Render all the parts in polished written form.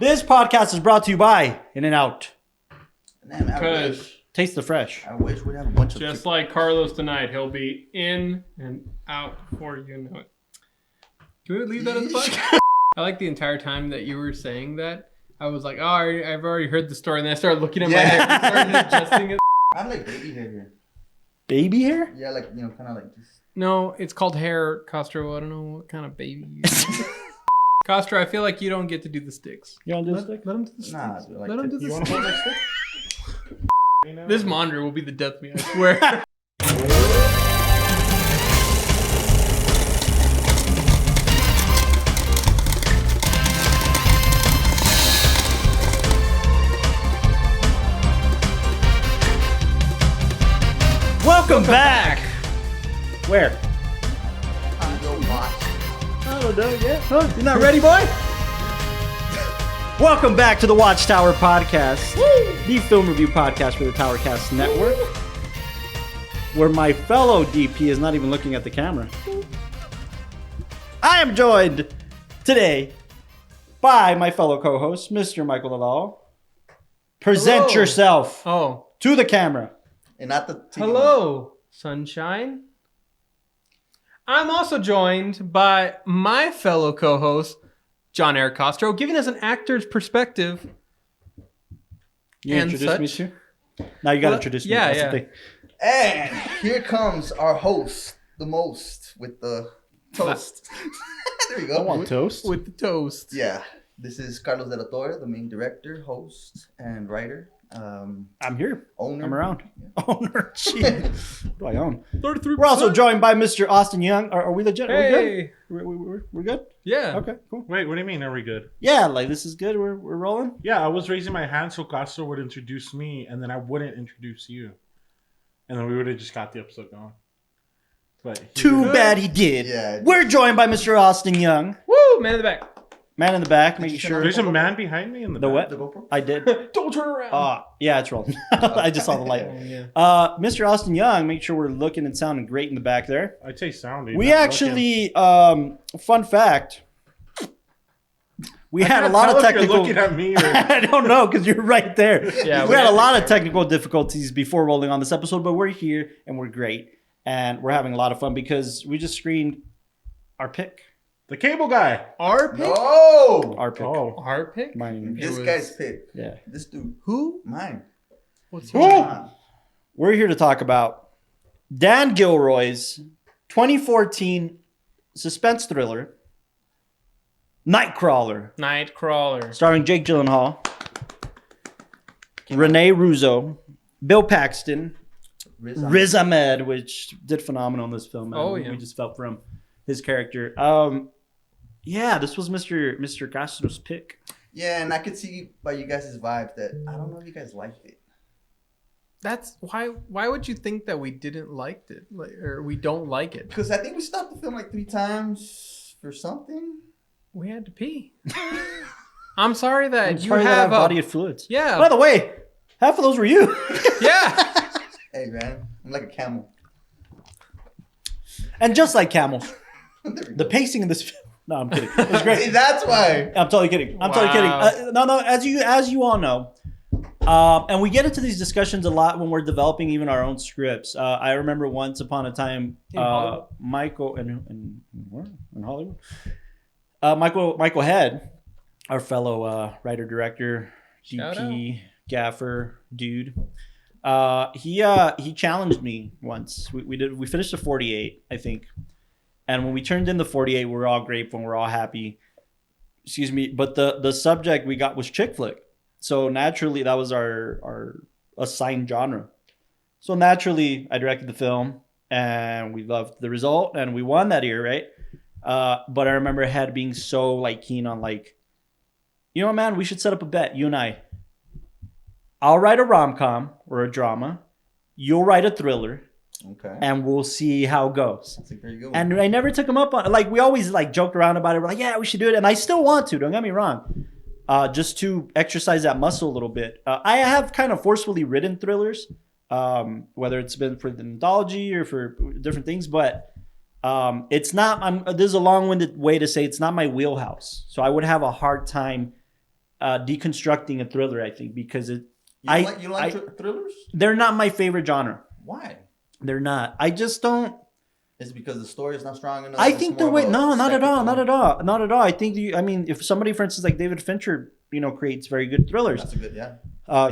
This podcast is brought to you by In-N-Out. Because Taste the fresh. I wish we'd have a bunch of just like Carlos tonight, he'll be in and out before you know it. Can we leave that as a podcast? I like the entire time that you were saying that. I was like, oh, I've already heard the story. And then I started looking at my hair and started adjusting it. I have like baby hair here. Baby hair? Yeah, like, you know, kind of like this. No, it's called hair, Castro. I don't know what kind of baby you use. Castro, I feel like you don't get to do the sticks. You want to do the stick? Let him do the sticks. Nah, like Let him do the You want to sticks. hold my stick? You know? This monitor will be the death of me, I swear. Welcome back. Where? Go watch. I don't know yet. Huh? You're not ready, boy? Welcome back to the WatchTower podcast, the film review podcast for the Towercast Network, where my fellow DP is not even looking at the camera. I am joined today by my fellow co-host, Mr. Michael Lalal. Present Hello. yourself Oh, to the camera. And not the TV. hello, sunshine. I'm also joined by my fellow co-host, John Eric Castro, giving us an actor's perspective. You And introduce me such. to? Now you got to Well, introduce me. yeah, That's yeah. the thing. And here comes our host, the most, with the toast. There you I go. want toast. With the toast. Yeah. This is Carlos de la Torre, the main director, host, and writer. I'm here. Owner. I'm around. Owner. Jeez. What do I own? 33%. We're also joined by Mr. Austin Young. Are we legit? Are we good? Hey. We're good? Yeah. Okay, cool. Wait, what do you mean? Are we good? Yeah, like this is good. We're rolling. Yeah, I was raising my hand so Castro would introduce me, and then I wouldn't introduce you, and then we would have just got the episode going. But Too good. bad he did. Yeah. We're joined by Mr. Austin Young. Woo, man in the back. Man in the back, making sure. There's a man behind me in the The back. what? The GoPro? I did. Don't turn around. Yeah, it's rolling. I just saw the light. Oh, yeah. Mr. Austin Young, make sure we're looking and sounding great in the back there. I'd say sounding. We not actually, fun fact, we looking. had I a lot can't of tell if technical. you're looking at me. Or... I don't know because you're right there. Yeah, we had a lot of technical difficulties before rolling on this episode, but we're here and we're great and we're having a lot of fun because we just screened our pick. The cable guy. Our pick? No! Our pick. Oh, Our pick? Mine. This was- guy's pick. Yeah. This dude. Who? Mine. What's Who? your Come on. We're here to talk about Dan Gilroy's 2014 suspense thriller, Nightcrawler, Nightcrawler. starring Jake Gyllenhaal, Renee Russo, Bill Paxton, Riz Ahmed, which did phenomenal in this film. Oh, yeah. We just felt for him, his character. Yeah, this was Mr. Castro's pick. Yeah, and I could see by you guys' vibes that I don't know if you guys liked it. That's why would you think that we didn't like it? Like, or we don't like it? Because I think we stopped the film like 3 times for something. We had to pee. I'm sorry that I'm you sorry that I have body of fluids. Yeah. By the way, half of those were you. Yeah. Hey, man. I'm like a camel. And just like camels, There we the go. pacing in this film. No, I'm kidding. It was See, great. that's why. I'm totally kidding. I'm totally Wow. kidding. No, as you all know, and we get into these discussions a lot when we're developing even our own scripts. I remember once upon a time, In Hollywood? Michael in Hollywood, Michael Head, our fellow writer director, Shout GP gaffer dude. He challenged me once. We finished the 48, I think. And when we turned in the 48, we were all grateful and we're all happy. Excuse me. But the subject we got was chick flick. So naturally, that was our assigned genre. So naturally, I directed the film and we loved the result and we won that year, right? But I remember Head being so like keen on like, you know what, man, we should set up a bet, you and I. I'll write a rom-com or a drama. You'll write a thriller. Okay. And we'll see how it goes. That's a very good one. And I never took him up on it. Like, we always like joked around about it. We're like, yeah, we should do it. And I still want to, don't get me wrong. Just to exercise that muscle a little bit. I have kind of forcefully written thrillers, whether it's been for the anthology or for different things. But it's not, this is a long-winded way to say it's not my wheelhouse. So I would have a hard time deconstructing a thriller. I think because You don't like thrillers? they're not my favorite genre. Why? They're not. I just don't. Is it because the story is not strong enough? I think the way not at all. I think if somebody, for instance, like David Fincher, creates very good thrillers. That's a good,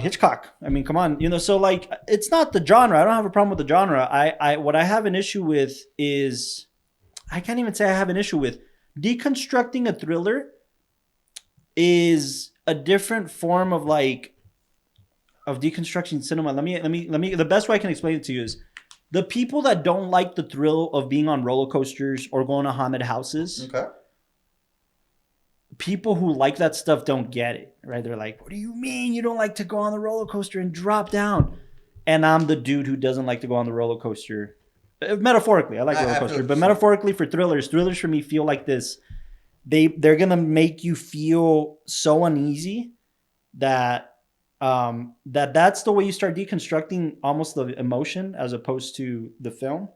Hitchcock. I mean, come on, so like it's not the genre. I don't have a problem with the genre. What I have an issue with is I can't even say I have an issue with deconstructing a thriller is a different form of deconstruction cinema. Let me. The best way I can explain it to you is. The people that don't like the thrill of being on roller coasters or going to haunted houses, people who like that stuff don't get it, right? They're like, what do you mean you don't like to go on the roller coaster and drop down? And I'm the dude who doesn't like to go on the roller coaster. Metaphorically, I like roller coasters, but metaphorically for thrillers for me feel like this. They're going to make you feel so uneasy that that's the way you start deconstructing almost the emotion as opposed to the film.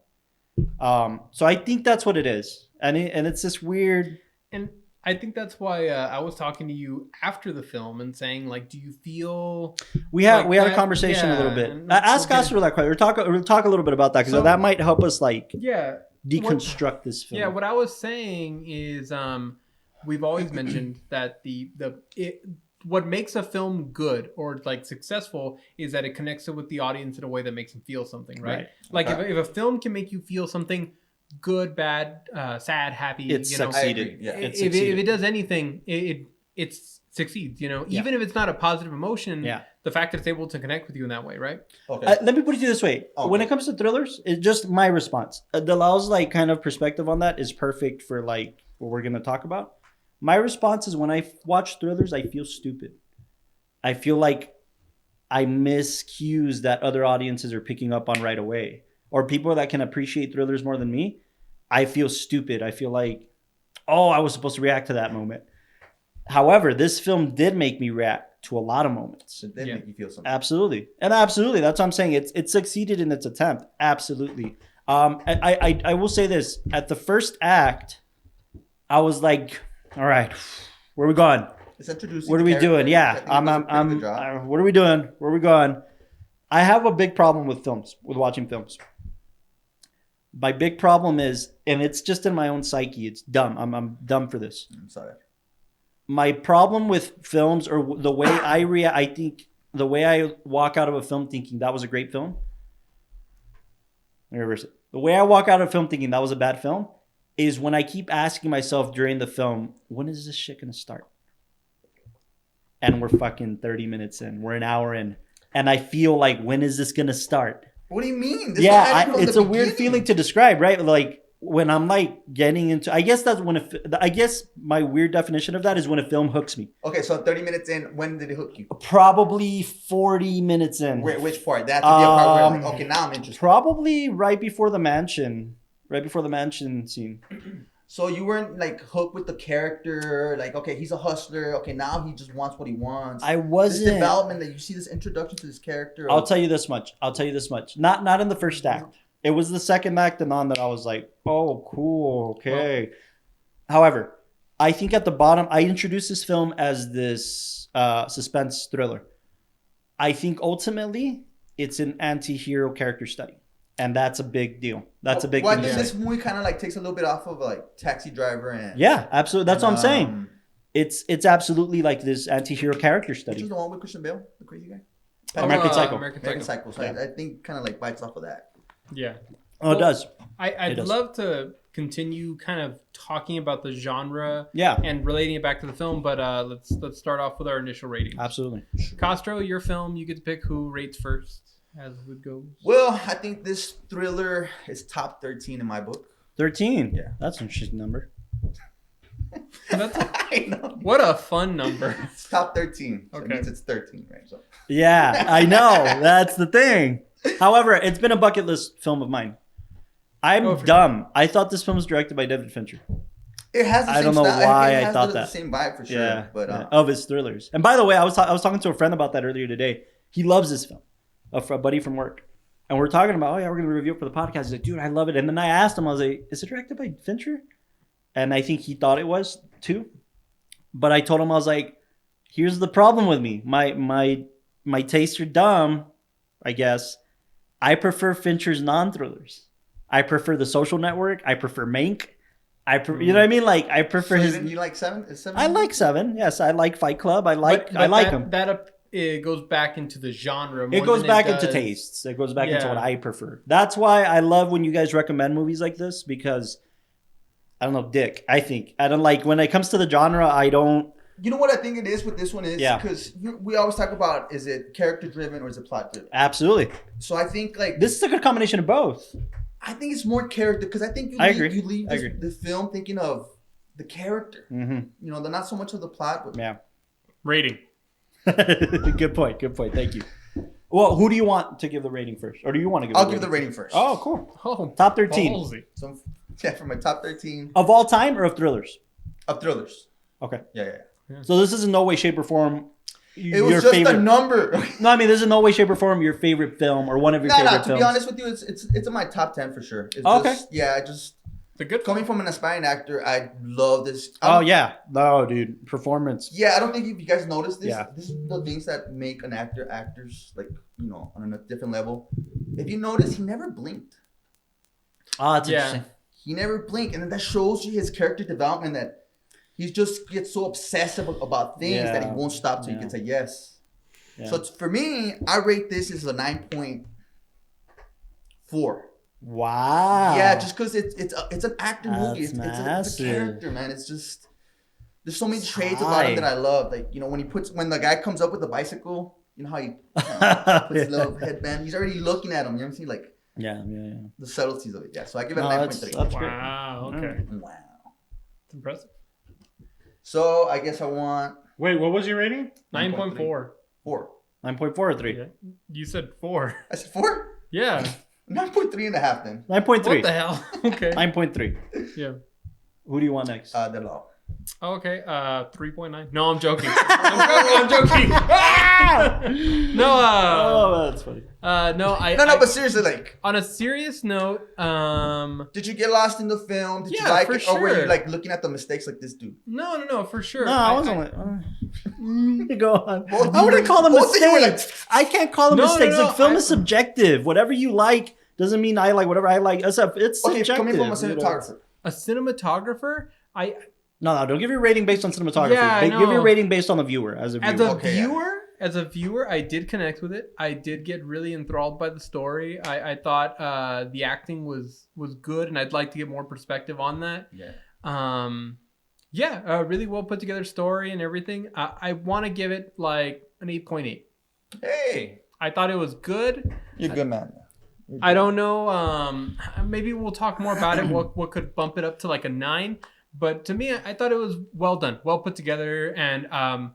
So I think that's what it is. And it's this weird. And I think that's why I was talking to you after the film and saying, like, do you feel we had a conversation a little bit. Ask Oscar that question. We'll talk a little bit about that because that might help us deconstruct this film. Yeah, what I was saying is we've always mentioned that what makes a film good or like successful is that it connects it with the audience in a way that makes them feel something, right? Like if a film can make you feel something good, bad, sad, happy, it's succeeded. If it does anything, it succeeds. Even if it's not a positive emotion, the fact that it's able to connect with you in that way, right? Okay. Let me put it to you this way: when it comes to thrillers, it's just my response. Delal's kind of perspective on that is perfect for what we're gonna talk about. My response is when I watch thrillers, I feel stupid. I feel like I miss cues that other audiences are picking up on right away. Or people that can appreciate thrillers more than me, I feel stupid. I feel like, I was supposed to react to that moment. However, this film did make me react to a lot of moments. It did make you feel something. Absolutely. And absolutely, that's what I'm saying. It succeeded in its attempt. Absolutely. I will say this. At the first act, I was like... All right, where are we going? It's introducing. What are we doing? Yeah, what are we doing? Where are we going? I have a big problem with watching films. My big problem is, and it's just in my own psyche. It's dumb. I'm dumb for this. I'm sorry. My problem with films, or the way I react, I think the way I walk out of a film thinking that was a great film. Let me reverse it. The way I walk out of a film thinking that was a bad film. Is when I keep asking myself during the film, when is this shit gonna start? And we're fucking 30 minutes in. We're an hour in. And I feel like, when is this gonna start? What do you mean? It's a weird feeling to describe, right? Like, when I'm getting into... I guess that's when... my weird definition of that is when a film hooks me. Okay, so 30 minutes in, when did it hook you? Probably 40 minutes in. Which part? That has to be a part where okay, now I'm interested. Probably right before the mansion. Right before the mansion scene. So you weren't hooked with the character, okay, he's a hustler. Okay, now he just wants what he wants. I wasn't. This development that you see, this introduction to this character. I'll tell you this much. Not in the first act. It was the second act and on that I was like, oh, cool, okay. Well, however, I think at the bottom, I introduced this film as this suspense thriller. I think ultimately it's an anti-hero character study. And that's a big deal. That's a big thing. I think this movie kind of takes a little bit off of Taxi Driver and... Yeah, absolutely. That's what I'm saying. It's absolutely this anti-hero character study. Which is the one with Christian Bale, the crazy guy? American Psycho. American Psycho. So I think kind of bites off of that. Yeah. It does. I'd love to continue kind of talking about the genre and relating it back to the film, but let's start off with our initial ratings. Absolutely. Castro, your film, you get to pick who rates first. As it goes. Well, I think this thriller is top 13 in my book. 13? Yeah. That's an interesting number. I know. What a fun number. It's top 13. So okay. It means it's 13, right? So. Yeah, I know. That's the thing. However, it's been a bucket list film of mine. I'm dumb. Sure. I thought this film was directed by David Fincher. It has the same I don't know style. why I thought that. The same vibe for sure. Yeah, but of his thrillers. And by the way, I was talking to a friend about that earlier today. He loves this film. A buddy from work. And we're talking about, we're going to review it for the podcast. He's like, dude, I love it. And then I asked him, I was like, is it directed by Fincher? And I think he thought it was too. But I told him, I was like, Here's the problem with me. My tastes are dumb, I guess. I prefer Fincher's non-thrillers. I prefer The Social Network. I prefer Mank. You know what I mean? Like I prefer So his. you like Seven? Is Seven? I like Seven. Yes, I like Fight Club. I like him. It goes back into the genre. It goes back into tastes. It goes back into what I prefer. That's why I love when you guys recommend movies like this because I don't know, Dick. I don't like when it comes to the genre. I don't. You know what I think it is with this one is Yeah. because we always talk about is it character driven or is it plot driven? Absolutely. So I think like This is a good combination of both. I think it's more character because I think you leave the film thinking of the character. Mm-hmm. You know, they're not so much of the plot. But Yeah. Rating. Good point. Thank you. Well, who do you want to give the rating first? Or do you want to give I'll give the rating first. Oh, cool. Oh, Top 13. ballsy. So for my top 13 Of all time or of thrillers? of thrillers. Okay. Yeah. So this is in no way, shape, or form It was just a number. No, I mean, this is in no way, shape, or form your favorite film or one of your favorite films. To be honest with you, it's in my top 10 for sure. It's Okay. The good coming from an aspiring actor, I love this. Oh, yeah. No, dude. Performance. Yeah, I don't think if you guys noticed this. Yeah. This is the things that make an actor actors, like, you know, on a different level. If you notice, he never blinked. Ah, that's interesting. He never blinked. And then that shows you his character development that he just gets so obsessive about things that he won't stop till he gets a yes. Yeah. So for me, I rate this as a 9.4. Wow. Yeah, just because it's an actor movie. It's a character, man. It's just there's so many traits about him that I love. Like, you know, when the guy comes up with the bicycle, you know how he puts his little headband. He's already looking at him. You know what I'm saying? Like the subtleties of it. Yeah. So I give it a 9.3. Wow. Okay. Wow. It's impressive. So I guess I want. Wait, what was your rating? 9.4. 4. 9.4 or 3? Yeah. You said 4. I said 4? Yeah. 9.3 and a half then. 9.3. What the hell? Okay. 9.3. Yeah. Who do you want next? The Law. Okay. 3.9. No, I'm joking. I'm joking. No. Oh, that's funny. No, but seriously, like on a serious note, did you get lost in the film? Did you like it, or were you like looking at the mistakes like this dude? No, for sure. No, I wasn't like. Go on. I wouldn't call them mistakes. I can't call them mistakes. Like film is subjective. Whatever you like doesn't mean I like whatever I like. It's subjective. Coming from a cinematographer. A cinematographer, No, don't give your rating based on cinematography. Yeah, Give your rating based on the viewer as a viewer. As a viewer, I did connect with it. I did get really enthralled by the story. I thought the acting was good, and I'd like to get more perspective on that. Yeah. Really well put together story and everything. I want to give it like an 8.8. Hey, I thought it was good. You're a good man. I don't know. Maybe we'll talk more about it. What could bump it up to like a 9? But to me, I thought it was well done, well put together, and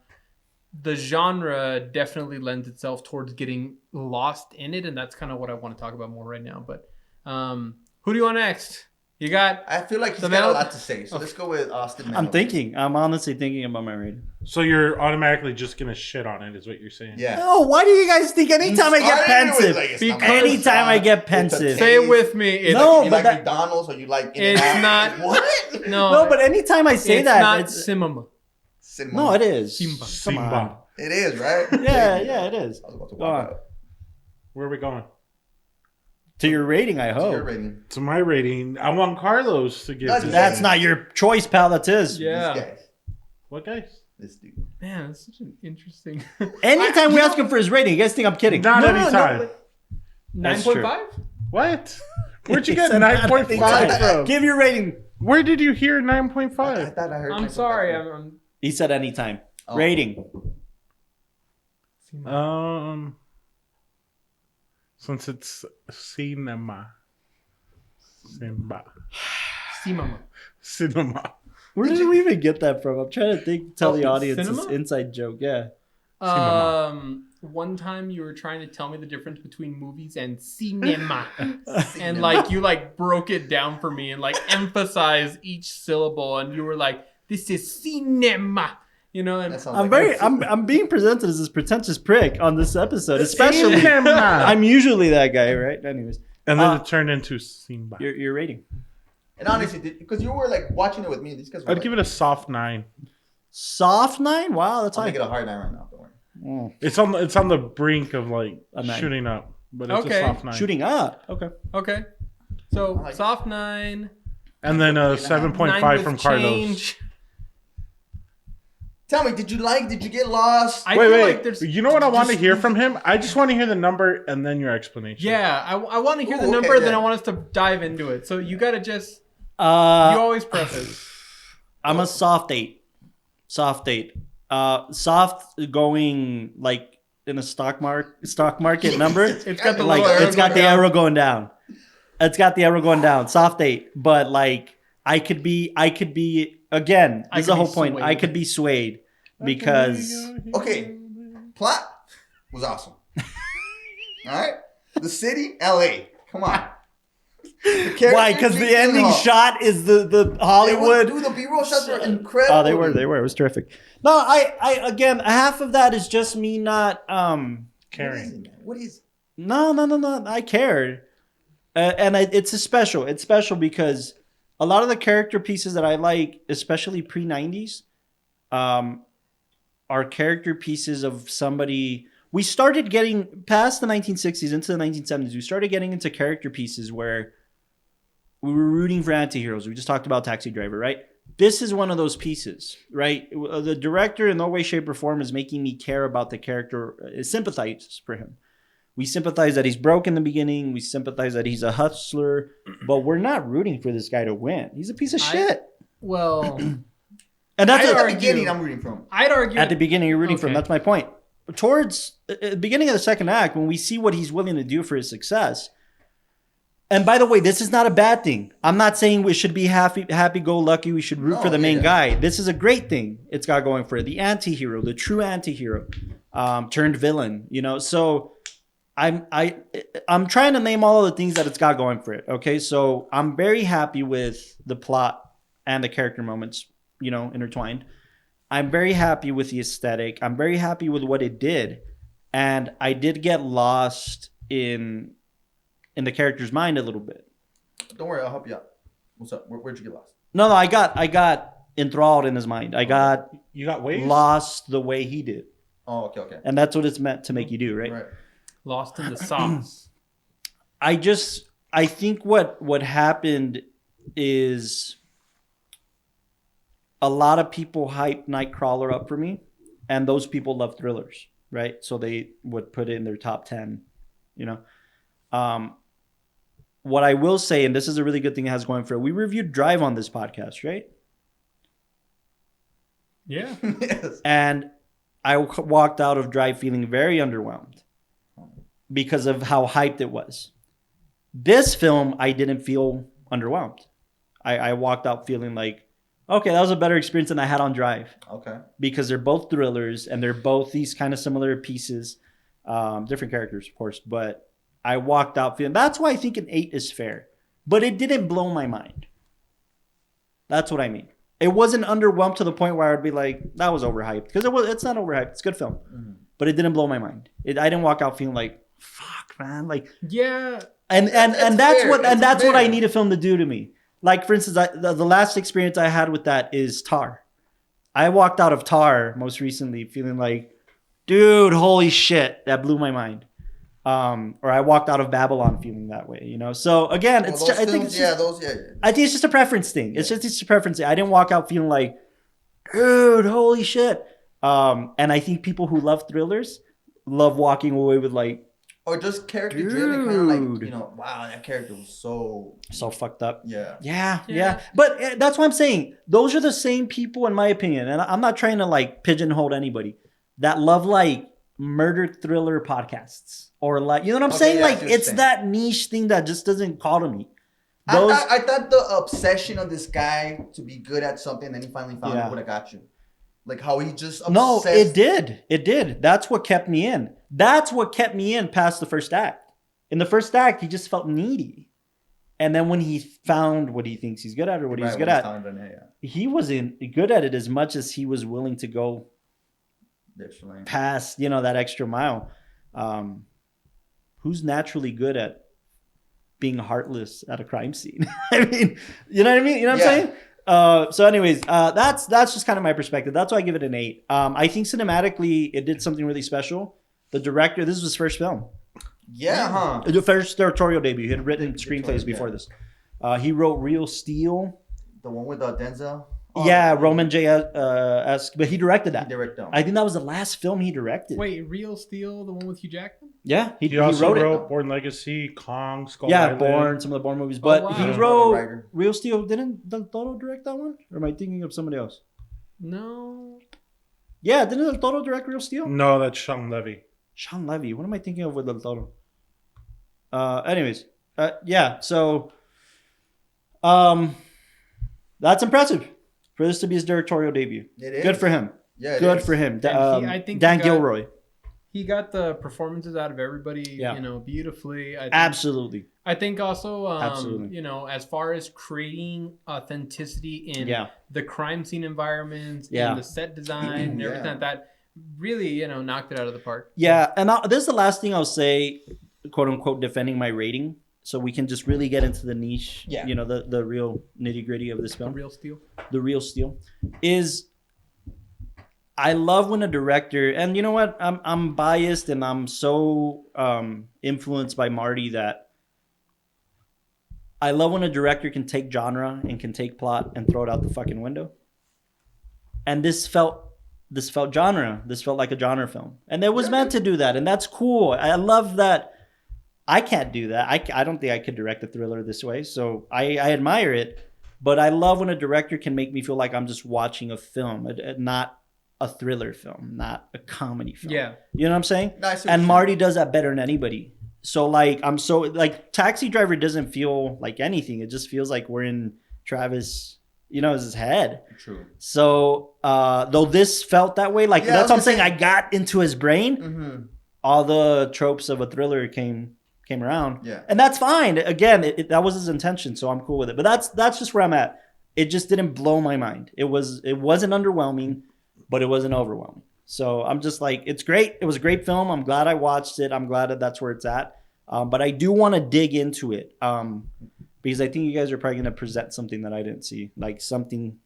the genre definitely lends itself towards getting lost in it, and that's kind of what I want to talk about more right now. But who do you want next? You got? I feel like he's got a lot to say, so let's go with Austin. I'm honestly thinking about my rating. So you're automatically just gonna shit on it, is what you're saying? Yeah. No, why do you guys think anytime I get pensive? Anytime I get pensive. Say it with me. You like McDonald's or you like it's not what? No, but anytime I say that, it's cinema. No, it is. Simba. Come on. It is, right? Yeah, it is. I was about to walk out. Where are we going? To your rating, I hope. To your rating. To my rating. I want Carlos to give this. That's not your choice, pal. That's his. Yeah. This guy. What guys? This dude. Man, that's such an interesting. Anytime we ask him for his rating, you guys think I'm kidding? Not anytime. 9.5? What? Where'd you get 9.5 from? Give your rating. Where did you hear I 9.5? thought I heard. I'm sorry. I'm He said anytime. Rating. Since it's cinema. Cinema. Where did we even get that from? I'm trying to tell the audience cinema? this inside joke. Yeah. One time you were trying to tell me the difference between movies and cinema. And like you like broke it down for me and like emphasized each syllable, and you were like, this is cinema. You know, and I'm being presented as this pretentious prick on this episode, especially. I'm usually that guy, right? Anyways, and then it turned into Simba. Your rating. And honestly, because you were like watching it with me, these guys were I'd give it a soft 9. Soft 9? Wow, that's I'll high. make it a hard 9 right now. Don't worry. It's on the brink of like A 9. shooting up, but it's Okay. a soft 9. Shooting up. Okay. Okay. So like it. soft 9. And then a 7.5 9 from with Carlos. change. Tell me, did you get lost? I Wait, feel wait. like there's. You know what I want to just- hear from him? I just want to hear the number and then your explanation. Yeah, I want to hear the Ooh, number, okay, then yeah. I want us to dive into it. So you gotta just. You Uh, always preface. I'm a soft 8. Soft 8. Soft going like in a stock market number. It's got the Like little it's got the arrow going down. It's got the arrow going down. Soft 8. But like I could be again. I This is could the be whole point. I swayed. could be swayed because Okay. Plot was awesome. All right. The city, LA. Come on. The why? Because the character, ending Gyllenhaal. shot is the Hollywood. Dude, the B-roll shots were incredible. Oh, they were. It was terrific. No, I again, half of that is just me not Caring. What is it? No. I cared, and it's special. It's special because a lot of the character pieces that I like, especially pre-90s, are character pieces of somebody. We started getting past the 1960s into the 1970s. We started getting into character pieces where we were rooting for anti-heroes. We just talked about Taxi Driver, right? This is one of those pieces, right? The director in no way, shape, or form is making me care about the character, sympathize for him. We sympathize that he's broke in the beginning. We sympathize that he's a hustler, but we're not rooting for this guy to win. He's a piece of shit. Well, And that's At what, the beginning, I'm rooting for him. I'd argue. at the beginning you're rooting for him. Okay. That's my point. Towards the beginning of the second act, when we see what he's willing to do for his success. And by the way, this is not a bad thing. I'm not saying we should be happy-go-lucky. We should root No, for the main yeah. guy. This is a great thing. It's got going for it. The anti-hero, the true anti-hero, turned villain. You know, so I'm trying to name all of the things that it's got going for it. Okay, so I'm very happy with the plot and the character moments, you know, intertwined. I'm very happy with the aesthetic. I'm very happy with what it did, and I did get lost in the character's mind a little bit. Don't worry, I'll help you out. What's up? Where'd you get lost? No, I got enthralled in his mind. I got You got waves? lost the way he did, Oh, okay. and that's what it's meant to make you do, right? Right. Lost in the sauce. I think what happened is a lot of people hyped Nightcrawler up for me, and those people love thrillers, right? So they would put it in their top 10, you know. What I will say, and this is a really good thing it has going for it, we reviewed Drive on this podcast, right? Yeah. Yes. And I walked out of Drive feeling very underwhelmed because of how hyped it was. This film, I didn't feel underwhelmed. I walked out feeling like, okay, that was a better experience than I had on Drive, Okay. because they're both thrillers and they're both these kind of similar pieces, different characters, of course. But I walked out feeling, that's why I think an 8 is fair. But it didn't blow my mind. That's what I mean. It wasn't underwhelmed to the point where I'd be like, that was overhyped. Because it's not overhyped. It's a good film. Mm-hmm. But it didn't blow my mind. I didn't walk out feeling like, fuck, man. Like, Yeah. and That's that's fair. what and That's that's what I fair. need a film to do to me. Like, for instance, the last experience I had with that is Tar. I walked out of Tar most recently feeling like, dude, holy shit, that blew my mind. Or I walked out of Babylon feeling that way, you know. So again, Well, it's those just, I think films, it's just, I think it's just a preference thing. It's just a preference thing. I didn't walk out feeling like, dude, holy shit. And I think people who love thrillers love walking away with like, Or just character driven, kind of like, Dude. you know, wow, that character was so, so fucked up. yeah. Yeah. But that's what I'm saying. Those are the same people, in my opinion, and I'm not trying to like pigeonhole anybody, that love like murder thriller podcasts. Or like, you know what I'm Okay, saying? yeah, I Like, see what you're it's saying. that niche thing that just doesn't call to me. I thought the obsession of this guy to be good at something, then he finally found Yeah. it would have got you. Like how he just obsessed. No, it did. It did. That's what kept me in. That's what kept me in past the first act. In the first act, he just felt needy. And then when he found what he thinks he's good at or what he's good at, he wasn't good at it as much as he was willing to go past, you know, that extra mile. Who's naturally good at being heartless at a crime scene? I mean, you know what I mean? You know what I'm saying? So anyways, that's just kind of my perspective. That's why I give it an 8. I think cinematically it did something really special. The director, this was his first film. Yeah, huh? The first directorial debut. He had written screenplays before this. He wrote Real Steel. The one with Denzel. Yeah, Roman J. esque, but he directed that. He directed them. I think that was the last film he directed. Wait, Real Steel, the one with Hugh Jackman? Yeah, He also wrote wrote it. Born Legacy, Kong, Skull Yeah, Island. Born, some of the Born movies. But wow. he He's wrote another writer. Real Steel. Didn't Del Toro direct that one? Or am I thinking of somebody else? No. Yeah, didn't Del Toro direct Real Steel? No, that's Sean Levy. Sean Levy. What am I thinking of with Del Toro? Anyways, yeah. So, that's impressive for this to be his directorial debut. It is. Good for him. Yeah, it Good is. for him. And I think Dan he got- Gilroy. He got the performances out of everybody, Yeah. Beautifully. I think, Absolutely. I think also, Absolutely. as far as creating authenticity in Yeah. the crime scene environments, Yeah. and the set design, and everything Yeah. like that, really, knocked it out of the park. Yeah, and this is the last thing I'll say, quote unquote, defending my rating, so we can just really get into the niche. Yeah. The real nitty gritty of this The film. Real Steel. The Real Steel is. I love when a director, and you know what, I'm biased and I'm so influenced by Marty that I love when a director can take genre and can take plot and throw it out the fucking window. And this felt genre. This felt like a genre film, and it was meant to do that, and that's cool. I love that. I can't do that. I don't think I could direct a thriller this way, so I admire it. But I love when a director can make me feel like I'm just watching a film, not a thriller film, not a comedy film. Yeah. You know what I'm saying? No, I see what And you're Marty does that better than anybody. So like Taxi Driver doesn't feel like anything. It just feels like we're in Travis, his head. True. So though this felt that way, like Yeah, that's I what I'm was saying. gonna I got into his brain. Mm-hmm. All the tropes of a thriller came around. Yeah. And that's fine. Again, that was his intention, so I'm cool with it. But that's just where I'm at. It just didn't blow my mind. It wasn't underwhelming, but it wasn't overwhelming. So I'm just like, it's great. It was a great film. I'm glad I watched it. I'm glad that's where it's at. But I do want to dig into it because I think you guys are probably going to present something that I didn't see, like something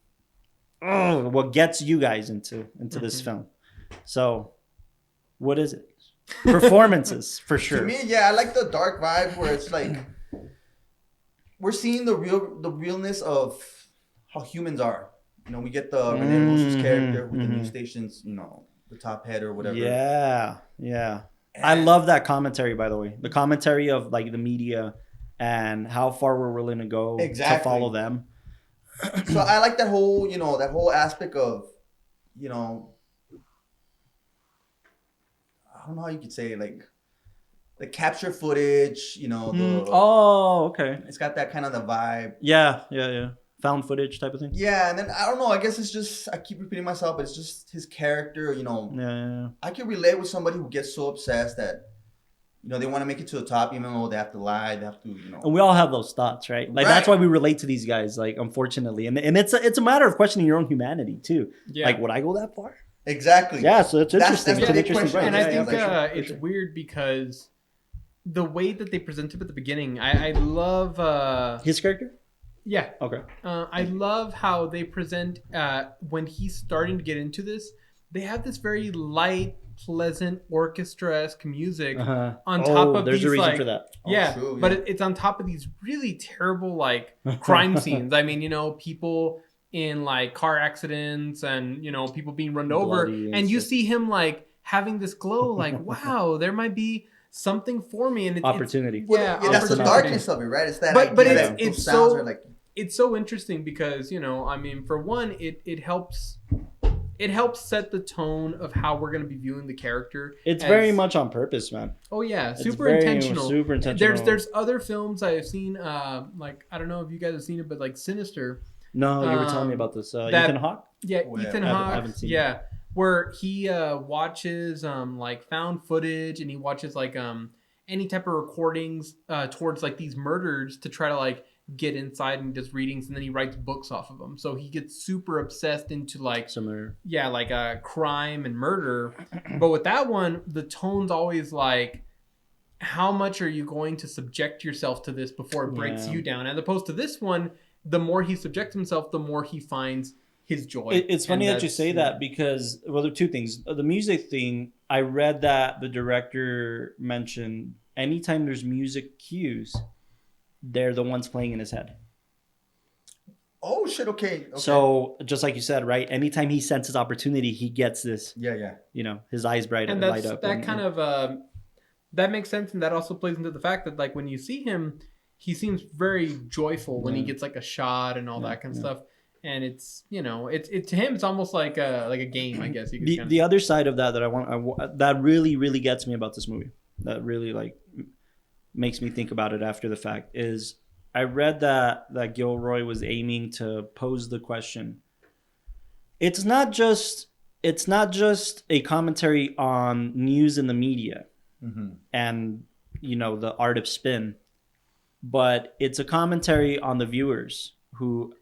what gets you guys into this film. So what is it? Performances for sure. To me, yeah, I like the dark vibe where it's like we're seeing the realness of how humans are. We get the Renee Rush's character with the news stations, the top head or whatever. Yeah. I love that commentary, by the way. The commentary of like the media and how far we're willing to go to follow them. So I like that whole aspect of, I don't know how you could say it, like the capture footage, Okay. It's got that kind of the vibe. Yeah. Found footage type of thing. Yeah, and then I don't know, I guess it's just, I keep repeating myself, but it's just his character, Yeah. I can relate with somebody who gets so obsessed that, they want to make it to the top, even though they have to lie, they have to, And we all have those thoughts, right? Like that's why we relate to these guys, like unfortunately, and it's a matter of questioning your own humanity too. Yeah. Like, would I go that far? Exactly. Yeah, so it's interesting. That's It's an the big interesting question. point. And I Yeah, think yeah, for it's sure. weird because the way that they present him at the beginning, I love... His character? Yeah. Okay. I love how they present when he's starting to get into this. They have this very light, pleasant, orchestra-esque music on top of there's these a reason like for that. yeah, true, but yeah. it's on top of these really terrible like crime scenes. I mean, people in like car accidents and people being run over, Bloody and you stuff. see him like having this glow, like wow, there might be something for me, and Opportunity. Yeah, that's the opportunity. darkness of it, right? It's that But idea it's- that it's those sounds so- are like, it's so interesting because for one it helps set the tone of how we're going to be viewing the character. It's as- very much on purpose, man. oh yeah, It's super very intentional. Super intentional. There's other films I have seen like I don't know if you guys have seen it, but like Sinister. No, you were telling me about this. that- Ethan Hawke? Yeah, Oh, yeah, Ethan I Hawke. haven't seen yeah, where he watches like found footage and he watches like any type of recordings towards like these murders to try to like get inside and does readings, and then he writes books off of them. So he gets super obsessed into like Similar. crime and murder. But with that one, the tone's always like, how much are you going to subject yourself to this before it breaks Yeah. you down? As opposed to this one, the more he subjects himself, the more he finds his joy. It's funny that you say that because, well, there are two things. The music thing, I read that the director mentioned anytime there's music cues, they're the ones playing in his head. Oh, shit, okay. So, just like you said, right? Anytime he senses opportunity, he gets this. Yeah. His eyes bright and light up. That kind of, that makes sense. And that also plays into the fact that, like, when you see him, he seems very joyful when he gets, like, a shot and all that kind of stuff. And it's, it's to him, it's almost like a game, I guess. You could the other side of that that really, really gets me about this movie, that really, like, makes me think about it after the fact, is I read that Gilroy was aiming to pose the question. It's not just a commentary on news in the media and, the art of spin, but it's a commentary on the viewers who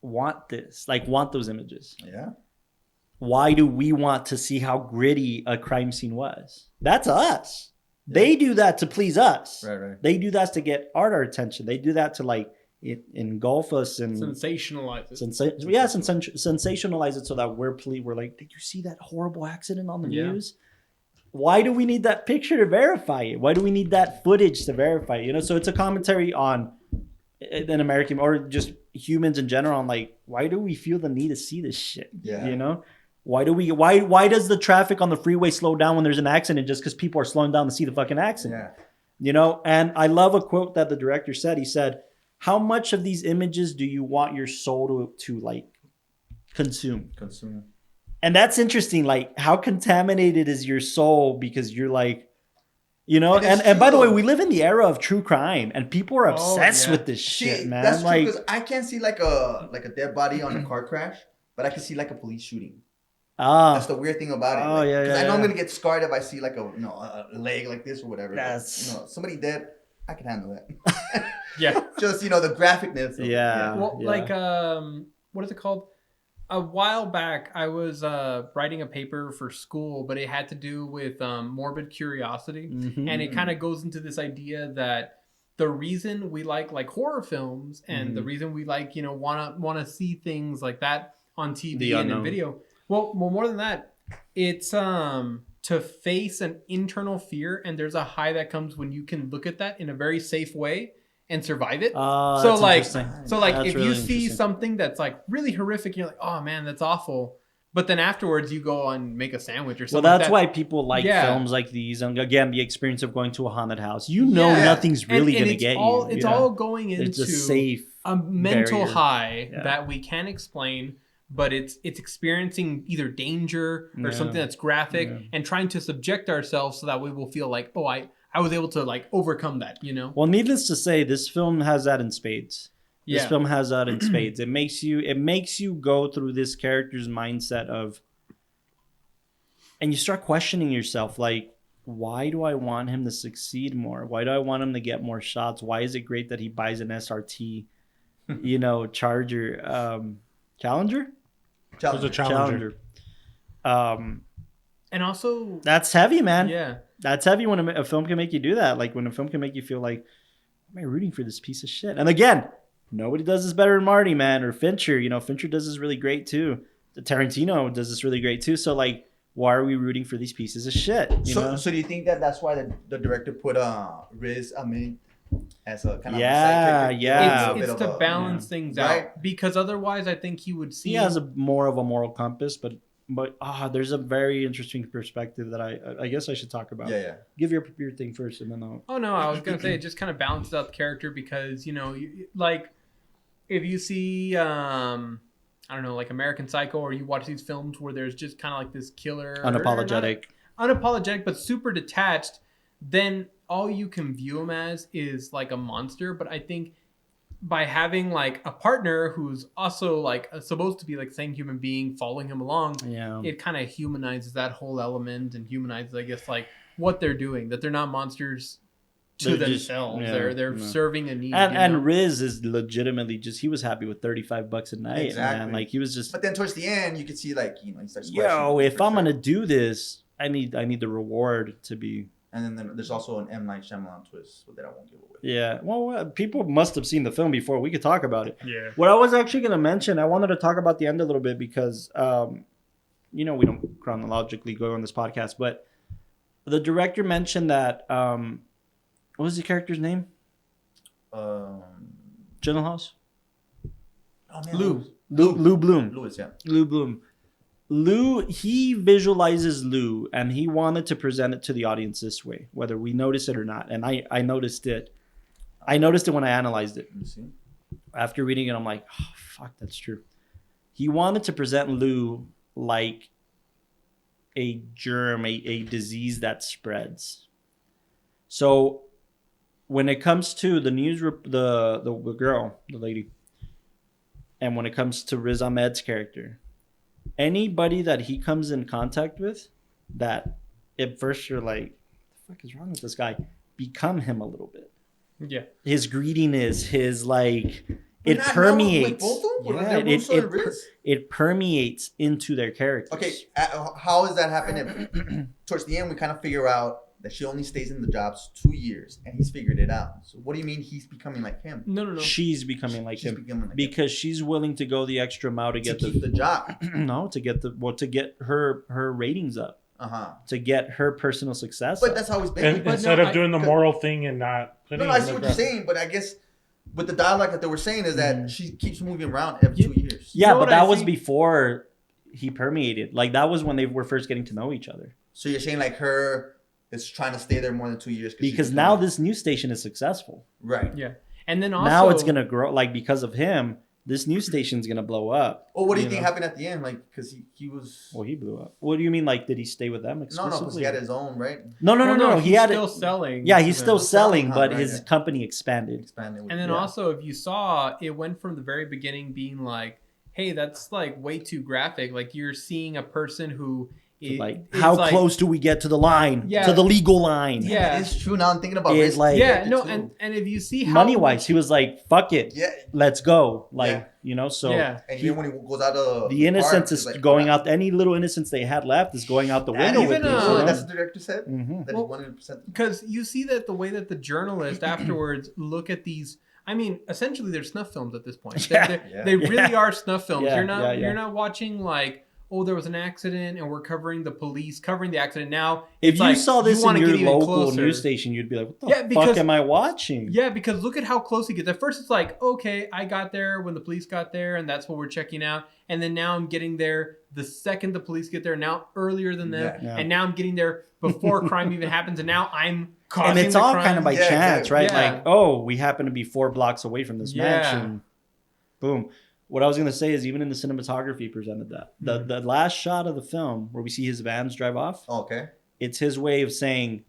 want those images. Yeah. Why do we want to see how gritty a crime scene was? That's us. They do that to please us. Right. They do that to get our attention. They do that to, like, engulf us and sensationalize it. Sensationalize it so that we're like, did you see that horrible accident on the news? Why do we need that picture to verify it? Why do we need that footage to verify it? So it's a commentary on an American, or just humans in general, on, like, why do we feel the need to see this shit? Yeah. Why does the traffic on the freeway slow down when there's an accident just because people are slowing down to see the fucking accident? Yeah. And I love a quote that the director said. He said, how much of these images do you want your soul to like consume? And that's interesting. Like, how contaminated is your soul? Because you're like, and by the way, we live in the era of true crime and people are obsessed with this shit, man. That's true, because I can't see like a dead body on a car crash, but I can see like a police shooting. That's the weird thing about it. I know I'm gonna get scarred if I see like a leg like this or whatever. But, somebody dead, I can handle that. Just the graphicness. Like what is it called? A while back, I was writing a paper for school, but it had to do with morbid curiosity, and it kind of goes into this idea that the reason we like horror films and the reason we like want to see things like that on TV and in video. Well, more than that, it's to face an internal fear, and there's a high that comes when you can look at that in a very safe way and survive it. So if you see something that's like really horrific, you're like, oh man, that's awful. But then afterwards, you go and make a sandwich or something. Well, that's why people like films like these, and again, the experience of going to a haunted house. Nothing's really going to get you. It's all going into a mental high that we can't explain. But it's experiencing either danger or something that's graphic and trying to subject ourselves so that we will feel like, I was able to like overcome that, Well, needless to say, this film has that in spades. This film has that in spades. It makes you go through this character's mindset of, and you start questioning yourself, like, why do I want him to succeed more? Why do I want him to get more shots? Why is it great that he buys an SRT, Charger, Challenger? It was a Challenger. And also, that's heavy, man. Yeah. That's heavy when a film can make you do that. Like, when a film can make you feel like, am I rooting for this piece of shit? And again, nobody does this better than Marty, man, or Fincher. Fincher does this really great too. Tarantino does this really great too. So, like, why are we rooting for these pieces of shit? So do you think that's why the director put Riz Ahmed as a kind of it's to balance things out, because otherwise I think he would see he has more of a moral compass, but there's a very interesting perspective that I guess I should talk about. Give your thing first, and then I'll... I was gonna say it just kind of balances out the character, because like if you see I don't know, like American Psycho, or you watch these films where there's just kind of like this killer, unapologetic but super detached, then all you can view him as is like a monster. But I think by having like a partner who's also like supposed to be like the same human being following him along, it kind of humanizes that whole element, and humanizes, I guess, like what they're doing, that they're not monsters to themselves. They're serving a need. And Riz is legitimately he was happy with $35 a night. Exactly. Man. Like, he was just... But then towards the end, you could see, like, he starts if I'm going to do this, I need the reward to be And then there's also an M. Night Shyamalan twist that I won't give away. Yeah. Well, people must have seen the film before. We could talk about it. Yeah. What I was actually going to mention, I wanted to talk about the end a little bit because, we don't chronologically go on this podcast, but the director mentioned that, what was the character's name? Gyllenhaal's? Oh, man. Lou Bloom. Lewis, yeah. Lou Bloom. Lou, he visualizes Lou, and he wanted to present it to the audience this way, whether we notice it or not. And I noticed it. I noticed it when I analyzed it. Let me see. After reading it, I'm like, oh, fuck, that's true. He wanted to present Lou like a germ, a disease that spreads. So when it comes to the news, the girl, the lady, and when it comes to Riz Ahmed's character, anybody that he comes in contact with, that at first you're like, the fuck is wrong with this guy? Become him a little bit. Yeah. His greediness, his like, it permeates. It permeates into their characters. Okay, how is that happening? Towards the end, we kind of figure out that she only stays in the jobs 2 years, and he's figured it out. So what do you mean he's becoming like him? No. She's becoming like She's him becoming like because she's willing to go the extra mile to get keep the job. No, to get her ratings up. To get her personal success. But up. that's how he's been. Instead of doing the moral thing and not putting. No, I see what you're saying, but I guess with the dialogue that they were saying is that she keeps moving around every 2 years. Yeah, but that was before he permeated. Like that was when they were first getting to know each other. So you're saying like her is trying to stay there more than 2 years because now this news station is successful. Right. Yeah, and then also now it's gonna grow. Like because of him, this news station's gonna blow up. Well, what do you think happened at the end? Like, because he was. Well, he blew up. What do you mean? Like, did he stay with them exclusively? No, because he had his own, right? No. He had still selling. Yeah, he's still selling, but right, his company expanded. And then also, if you saw, it went from the very beginning being like, "Hey, that's like way too graphic." Like you're seeing a person who. How close do we get to the line? To the legal line? Yeah, it's true. Now I'm thinking about it. Like, and if you see how money wise, he was like, "Fuck it, let's go." Like so. Yeah. And even when he goes out of the innocence is like, going out. Any little innocence they had left is going out the window. Even that's what the director said. That well, 100%. Because you see that the way that the journalists afterwards look at these. I mean, essentially, they're snuff films at this point. They really are snuff films. You're not watching like. Oh, there was an accident, and we're covering the accident now. If you saw this in your local news station, you'd be like, "What the fuck am I watching?" Yeah, because look at how close he gets. At first, it's like, okay, I got there when the police got there, and that's what we're checking out. And then now I'm getting there the second the police get there. Now earlier than them, and now I'm getting there before crime even happens. And now I'm causing and it's the all crime. kind of by chance, right? Yeah. Like, oh, we happen to be 4 blocks away from this mansion. Boom. What I was going to say is even in the cinematography presented that. The last shot of the film where we see his vans drive off. Okay. It's his way of saying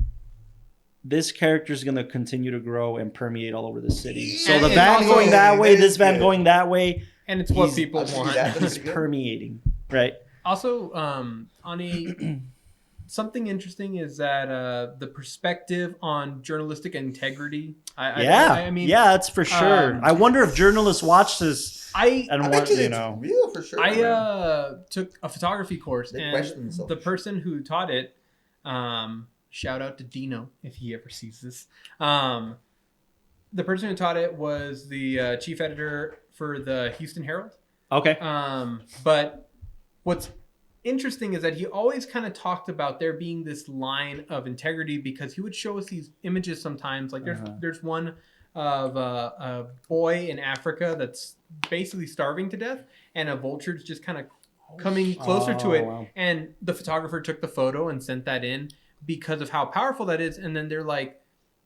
this character is going to continue to grow and permeate all over the city. So the van going that way, this van going that way. And it's what people want. He's permeating, right? Also, on a... Something interesting is that the perspective on journalistic integrity. I mean, that's for sure. I wonder if journalists watch this. I bet it's real for sure. I took a photography course, they and the person who taught it, shout out to Dino if he ever sees this. The person who taught it was the chief editor for the Houston Herald. Okay. But what's interesting is that he always kind of talked about there being this line of integrity because he would show us these images sometimes. Like there's one of a boy in Africa that's basically starving to death, and a vulture's just kind of coming closer to it. Wow. And the photographer took the photo and sent that in because of how powerful that is. And then they're like,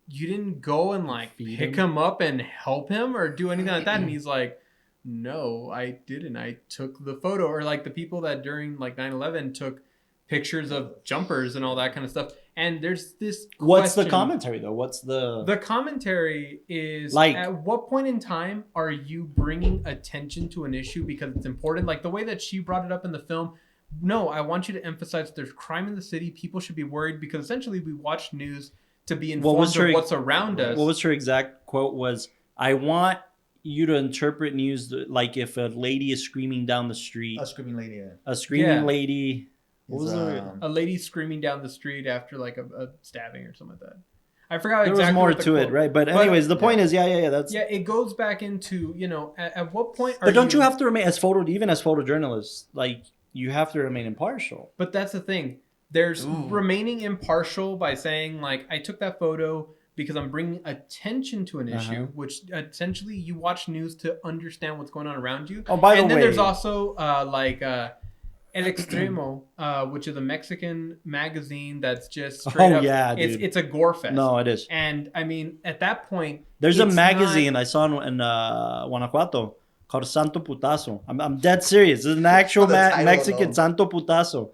"You didn't go and like pick him up and help him or do anything like that?" And he's like, "No, I didn't. I took the photo." Or like the people that during like 9/11 took pictures of jumpers and all that kind of stuff. And there's this question. What's the commentary though? What's the commentary is like, at what point in time are you bringing attention to an issue because it's important? Like the way that she brought it up in the film. No, I want you to emphasize that there's crime in the city. People should be worried because essentially we watch news to be informed of what's around us. What was her exact quote was, "I want you to interpret news like if a lady is screaming down the street." A screaming lady, A screaming lady. What was a lady screaming down the street after like a stabbing or something like that. I forgot there exactly. was more what the to it, quote. right? But anyways, the point is, that's it goes back into at what point. But don't you have to remain as photojournalists, like you have to remain impartial. But that's the thing. There's remaining impartial by saying like I took that photo because I'm bringing attention to an issue, which essentially you watch news to understand what's going on around you. Oh, by the way, and then there's also El Extremo, which is a Mexican magazine that's just straight up. Yeah, it's a gore fest. No, it is. And I mean, at that point, there's a magazine I saw in Guanajuato called Santo Putazo. I'm dead serious. It's an actual Mexican Santo Putazo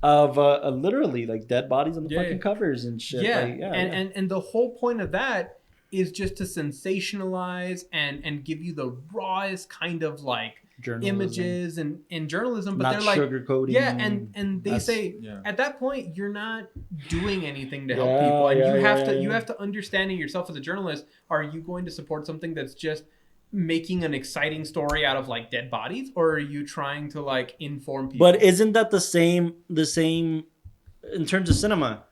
of literally like dead bodies on the fucking covers and shit. Yeah, like, and the whole point of that is just to sensationalize and give you the rawest kind of like images and journalism, but not they're like sugarcoating. Yeah, and they say at that point you're not doing anything to help people, and you have to understand it yourself as a journalist. Are you going to support something that's just making an exciting story out of like dead bodies, or are you trying to like inform people? But isn't that the same in terms of cinema?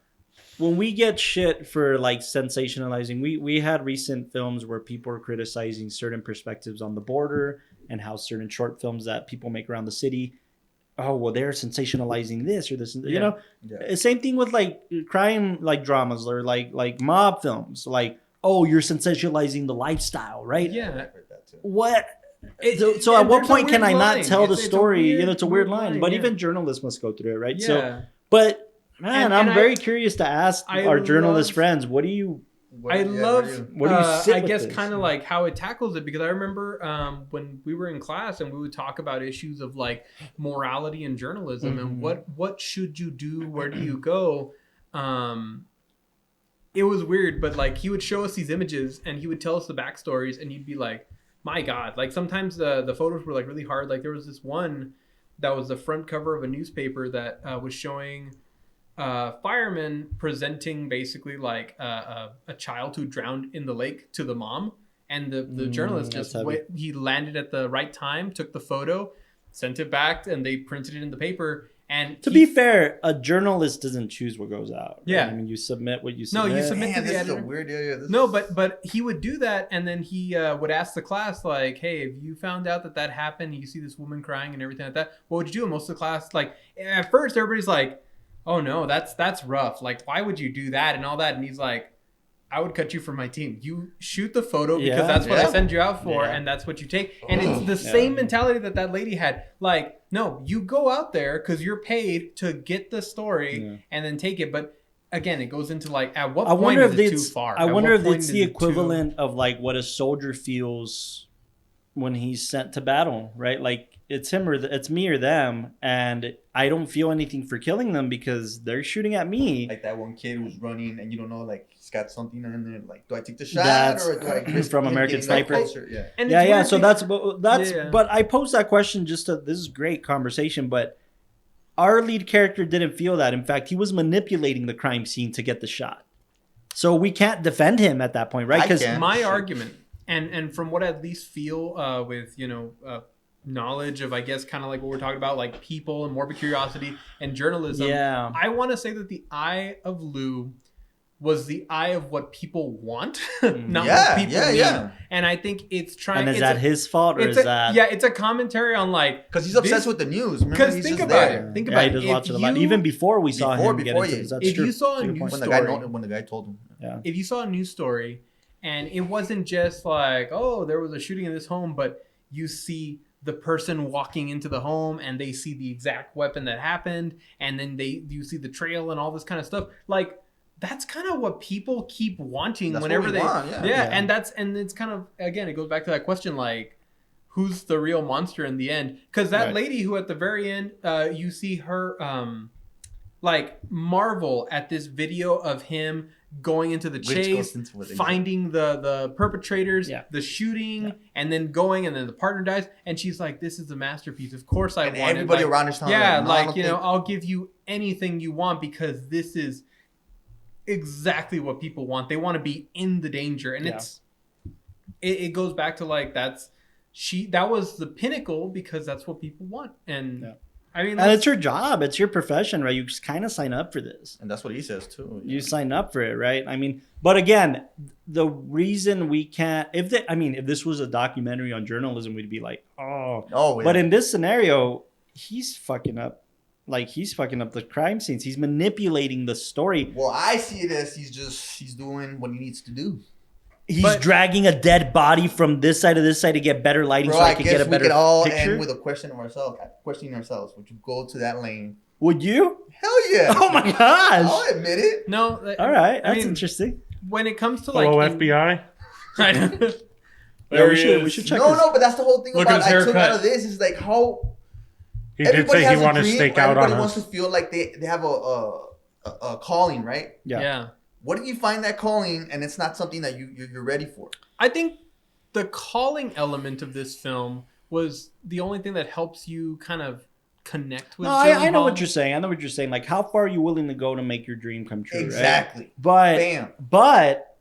When we get shit for like sensationalizing, we had recent films where people were criticizing certain perspectives on the border and how certain short films that people make around the city, oh well, they're sensationalizing this or this, you know. Same thing with like crime like dramas or like mob films, like, oh, you're sensationalizing the lifestyle, right? Yeah. What? So at what point can I not tell the story? It's a weird line. But even journalists must go through it, right? Yeah. So, but man, I'm very curious to ask our journalist friends, what do you? I love. What do you sit I with guess this? kind of like how it tackles it, because I remember when we were in class and we would talk about issues of like morality and journalism and what should you do, where do you go. It was weird, but like he would show us these images and he would tell us the backstories, and you'd be like, my God, like sometimes the photos were like really hard. Like there was this one that was the front cover of a newspaper that was showing firemen presenting basically like a child who drowned in the lake to the mom, and the journalist just he landed at the right time, took the photo, sent it back, and they printed it in the paper. And to be fair, a journalist doesn't choose what goes out. Yeah, right? I mean, you submit what you submit. No, you submit to the editor. This is a weird area. No, but he would do that, and then he would ask the class like, "Hey, if you found out that happened, you see this woman crying and everything like that, what would you do?" And most of the class, like at first, everybody's like, "Oh no, that's rough. Like, why would you do that and all that?" And he's like, I would cut you from my team. You shoot the photo because that's what I send you out for, and that's what you take. And it's the same mentality that lady had. Like, no, you go out there because you're paid to get the story and then take it. But again, it goes into like, at what point is it too far? I wonder if it's the equivalent of like what a soldier feels when he's sent to battle, right? Like it's him or it's me or them, and I don't feel anything for killing them because they're shooting at me. Like that one kid who's running and you don't know, like he's got something in there. Like, do I take the shot or do I risk from American Sniper? Yeah. So that's. But I posed that question just to. This is great conversation, but our lead character didn't feel that. In fact, he was manipulating the crime scene to get the shot. So we can't defend him at that point, right? Because my argument, and from what I at least feel with knowledge of, I guess, kind of like what we're talking about, like people and morbid curiosity and journalism. Yeah. I want to say that the eye of Lou was the eye of what people want, not what people need. Yeah. And I think it's trying. And is that his fault, or is that? Yeah, it's a commentary on like, because he's obsessed with the news. Because think about it. Think about it. He does watch it a lot. Even before we saw him get into this. That's true. If you saw a news story, when the guy told him, if you saw a news story, and it wasn't just like, oh, there was a shooting in this home, but you see the person walking into the home and they see the exact weapon that happened, and then you see the trail and all this kind of stuff. Like, that's kind of what people keep wanting whenever they want, and it's kind of, again, it goes back to that question, like, who's the real monster in the end? Because that lady who at the very end, you see her like marvel at this video of him going into the chase, finding the perpetrators, the shooting, and then going, and then the partner dies, and she's like, "This is a masterpiece. Of course, I want it." Everybody around her, I'll give you anything you want because this is exactly what people want. They want to be in the danger, and it goes back to like that was the pinnacle because that's what people want, and I mean, And it's your job. It's your profession, right? You just kind of sign up for this. And that's what he says too. You sign up for it, right? I mean, but again, the reason we can't, if this was a documentary on journalism, we'd be like, oh. Yeah. But in this scenario, he's fucking up. Like, he's fucking up the crime scenes. He's manipulating the story. Well, I see it as he's doing what he needs to do. He's dragging a dead body from this side to this side to get better lighting, Bro, so I could get a better we could all picture. end with a questioning ourselves. Would you go to that lane? Would you? Hell yeah. Oh my gosh. I'll admit it. No. All right. I That's mean, interesting. When it comes to like Hello, FBI. Yeah, we should check this. No, but that's the whole thing Look about at his I took haircut. out of this is like how He did everybody say has he a wanted to dream, stake out on everybody wants us. to feel like they have a calling, right? yeah. What if you find that calling and it's not something that you're ready for? I think the calling element of this film was the only thing that helps you kind of connect with. No, I know what you're saying. I know what you're saying. Like, how far are you willing to go to make your dream come true? Exactly. Right? But, Bam. but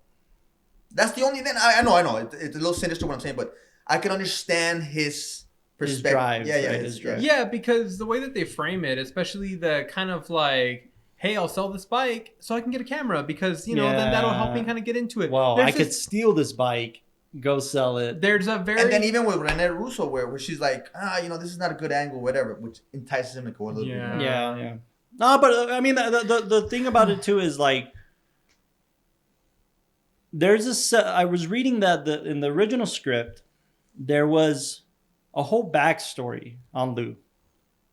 That's the only thing. I know. It's a little sinister what I'm saying, but I can understand his perspective. drive, Yeah, right, his his drive. Yeah, because the way that they frame it, especially the kind of like, hey, I'll sell this bike so I can get a camera because, then that'll help me kind of get into it. well, There's I could steal this bike, go sell it. There's a very... And then even with Rene Russo, where she's like, this is not a good angle, whatever, which entices him to go a little bit more. Yeah. No, but I mean, the thing about it too is like, I was reading that in the original script, there was a whole backstory on Lou.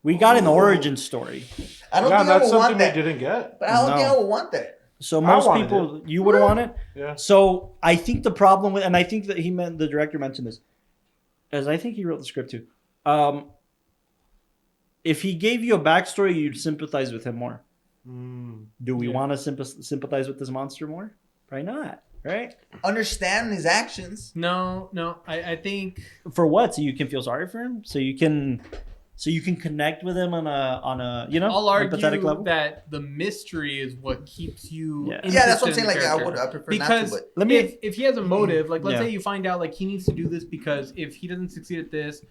We got an origin story. I don't think I that's would something want that. we didn't get. But I don't think No. I would want that. So most wanted people, you would want it. Yeah. So I think the problem with, and I think that the director mentioned this, as I think he wrote the script too. If he gave you a backstory, you'd sympathize with him more. Do we want to sympathize with this monster more? Probably not, right? Understand his actions. No, I think... For what? So you can feel sorry for him? So you can connect with him on a I'll empathetic argue level? that the mystery is what keeps you Yeah. Yeah, that's what I'm interested saying. in Like, the I character. prefer Because not to, but if he has a motive, like let's Yeah. say you find out like he needs to do this because if he doesn't succeed at this,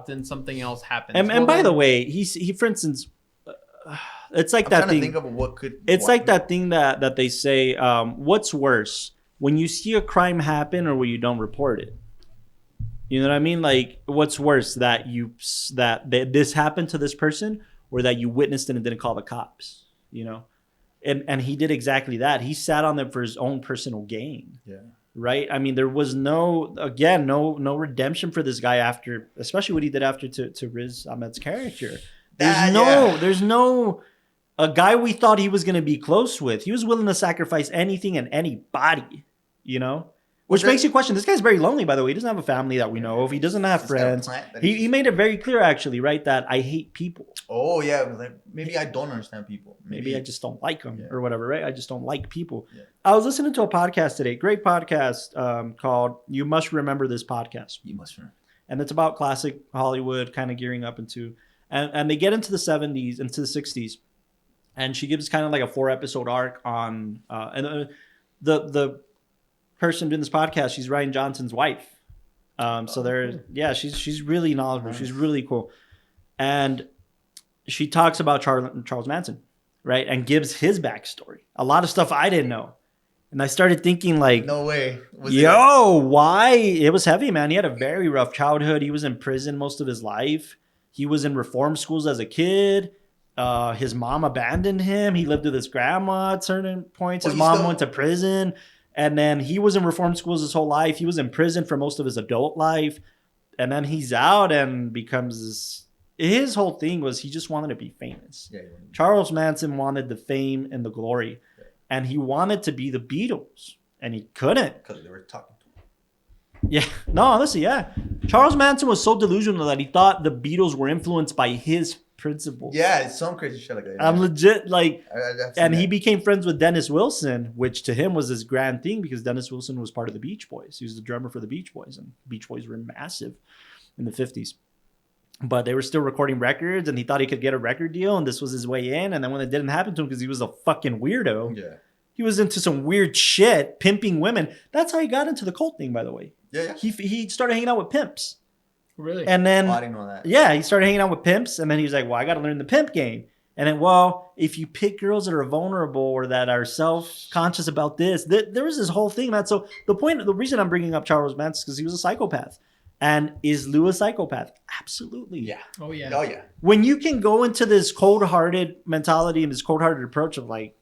then something else happens. And by the way, he for instance, it's like I'm that trying to thing. think of what could. It's like that thing that they say, what's worse, when you see a crime happen or when you don't report it? You know what I mean? Like, what's worse, that this happened to this person or that you witnessed it and didn't call the cops? You know? And he did exactly that. He sat on them for his own personal gain. Yeah. Right? I mean, there was no redemption for this guy after, especially what he did after to Riz Ahmed's character. There's no a guy we thought he was going to be close with. He was willing to sacrifice anything and anybody, Which makes you question, this guy's very lonely, by the way. He doesn't have a family that we know of. He doesn't have friends. He made it very clear, actually, right, that I hate people. Oh, yeah. Like, maybe I don't understand people. Maybe I just don't like them or whatever, right? I just don't like people. Yeah. I was listening to a podcast today, great podcast called You Must Remember This Podcast. You must remember. And it's about classic Hollywood kind of gearing up into, and they get into the 70s, into the 60s. And she gives kind of like a 4-episode arc on, the person doing this podcast, she's Ryan Johnson's wife. She's really knowledgeable. She's really cool. And she talks about Charles Manson, right? And gives his backstory. A lot of stuff I didn't know. And I started thinking like, no way. Why? It was heavy, man. He had a very rough childhood. He was in prison most of his life. He was in reform schools as a kid. His mom abandoned him. He lived with his grandma at certain points. His mom went to prison. And then he was in reform schools his whole life. He was in prison for most of his adult life. And then he's out and becomes this. His whole thing was he just wanted to be famous. Yeah. Charles Manson wanted the fame and the glory. Yeah. And he wanted to be the Beatles. And he couldn't. Because they were talking to him. Yeah. No, honestly, yeah. Charles Manson was so delusional that he thought the Beatles were influenced by his principles. Yeah, it's some crazy shit like that. I'm legit like, and he that. became friends with Dennis Wilson, which to him was this grand thing because Dennis Wilson was part of the Beach Boys. He was the drummer for the Beach Boys, and Beach Boys were massive in the 50s. But they were still recording records, and he thought he could get a record deal, and this was his way in. And then when it didn't happen to him because he was a fucking weirdo, he was into some weird shit, pimping women. That's how he got into the cult thing, by the way. Yeah. He started hanging out with pimps. Really? And then, Oh, I didn't know that. yeah, he started hanging out with pimps. And then he was like, well, I got to learn the pimp game. And then, well, if you pick girls that are vulnerable or that are self-conscious about this, there was this whole thing, man. So the reason I'm bringing up Charles Manson is because he was a psychopath. And is Lou a psychopath? Absolutely. Yeah. Oh yeah. Oh yeah. When you can go into this cold-hearted mentality and this cold-hearted approach of like,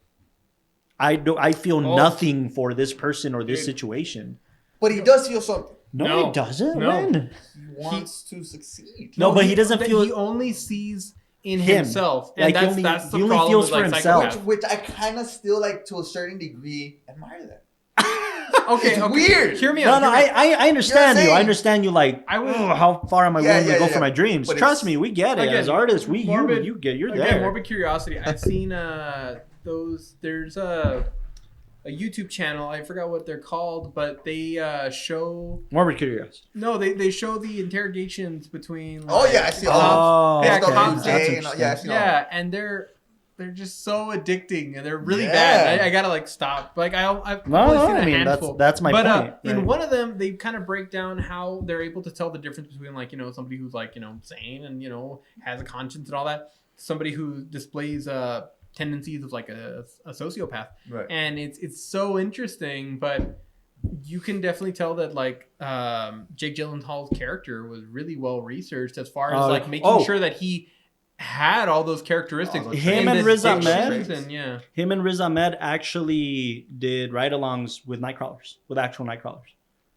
I feel nothing for this person or this situation. But he does feel something. No, he doesn't. No. When? He wants to succeed. No, but he doesn't feel. He only sees in him. himself, and Like, that's the he only problem feels with for like himself. psychopaths. Which I kind of still like to a certain degree admire that. Okay, weird. Hear me No, out. no, hear me out. I understand you. I saying? understand you. Like, I would- how far am I willing to go for my dreams? But Trust it's- me, we get it. Again, As artists, you're again, there. morbid curiosity. I've seen those. There's a YouTube channel. I forgot what they're called, but they show. Morbid curiosity. No, they show the interrogations between. Oh like, yeah, I see cops. all. Yeah, Yeah, cops. That's yeah, I see all. Yeah, and they're just so addicting and they're really Yeah. bad. I gotta like stop. Like I've No, only no, seen a I mean, handful. that's my but, point, in right. one of them, they kind of break down how they're able to tell the difference between like somebody who's like sane and has a conscience and all that, somebody who displays tendencies of like a sociopath. Right. And it's so interesting, but you can definitely tell that like Jake Gyllenhaal's character was really well researched as far as like making sure that he had all those characteristics. Him in and this Riz fiction Ahmed? season, yeah. Him and Riz Ahmed actually did ride-alongs with Nightcrawlers, with actual Nightcrawlers.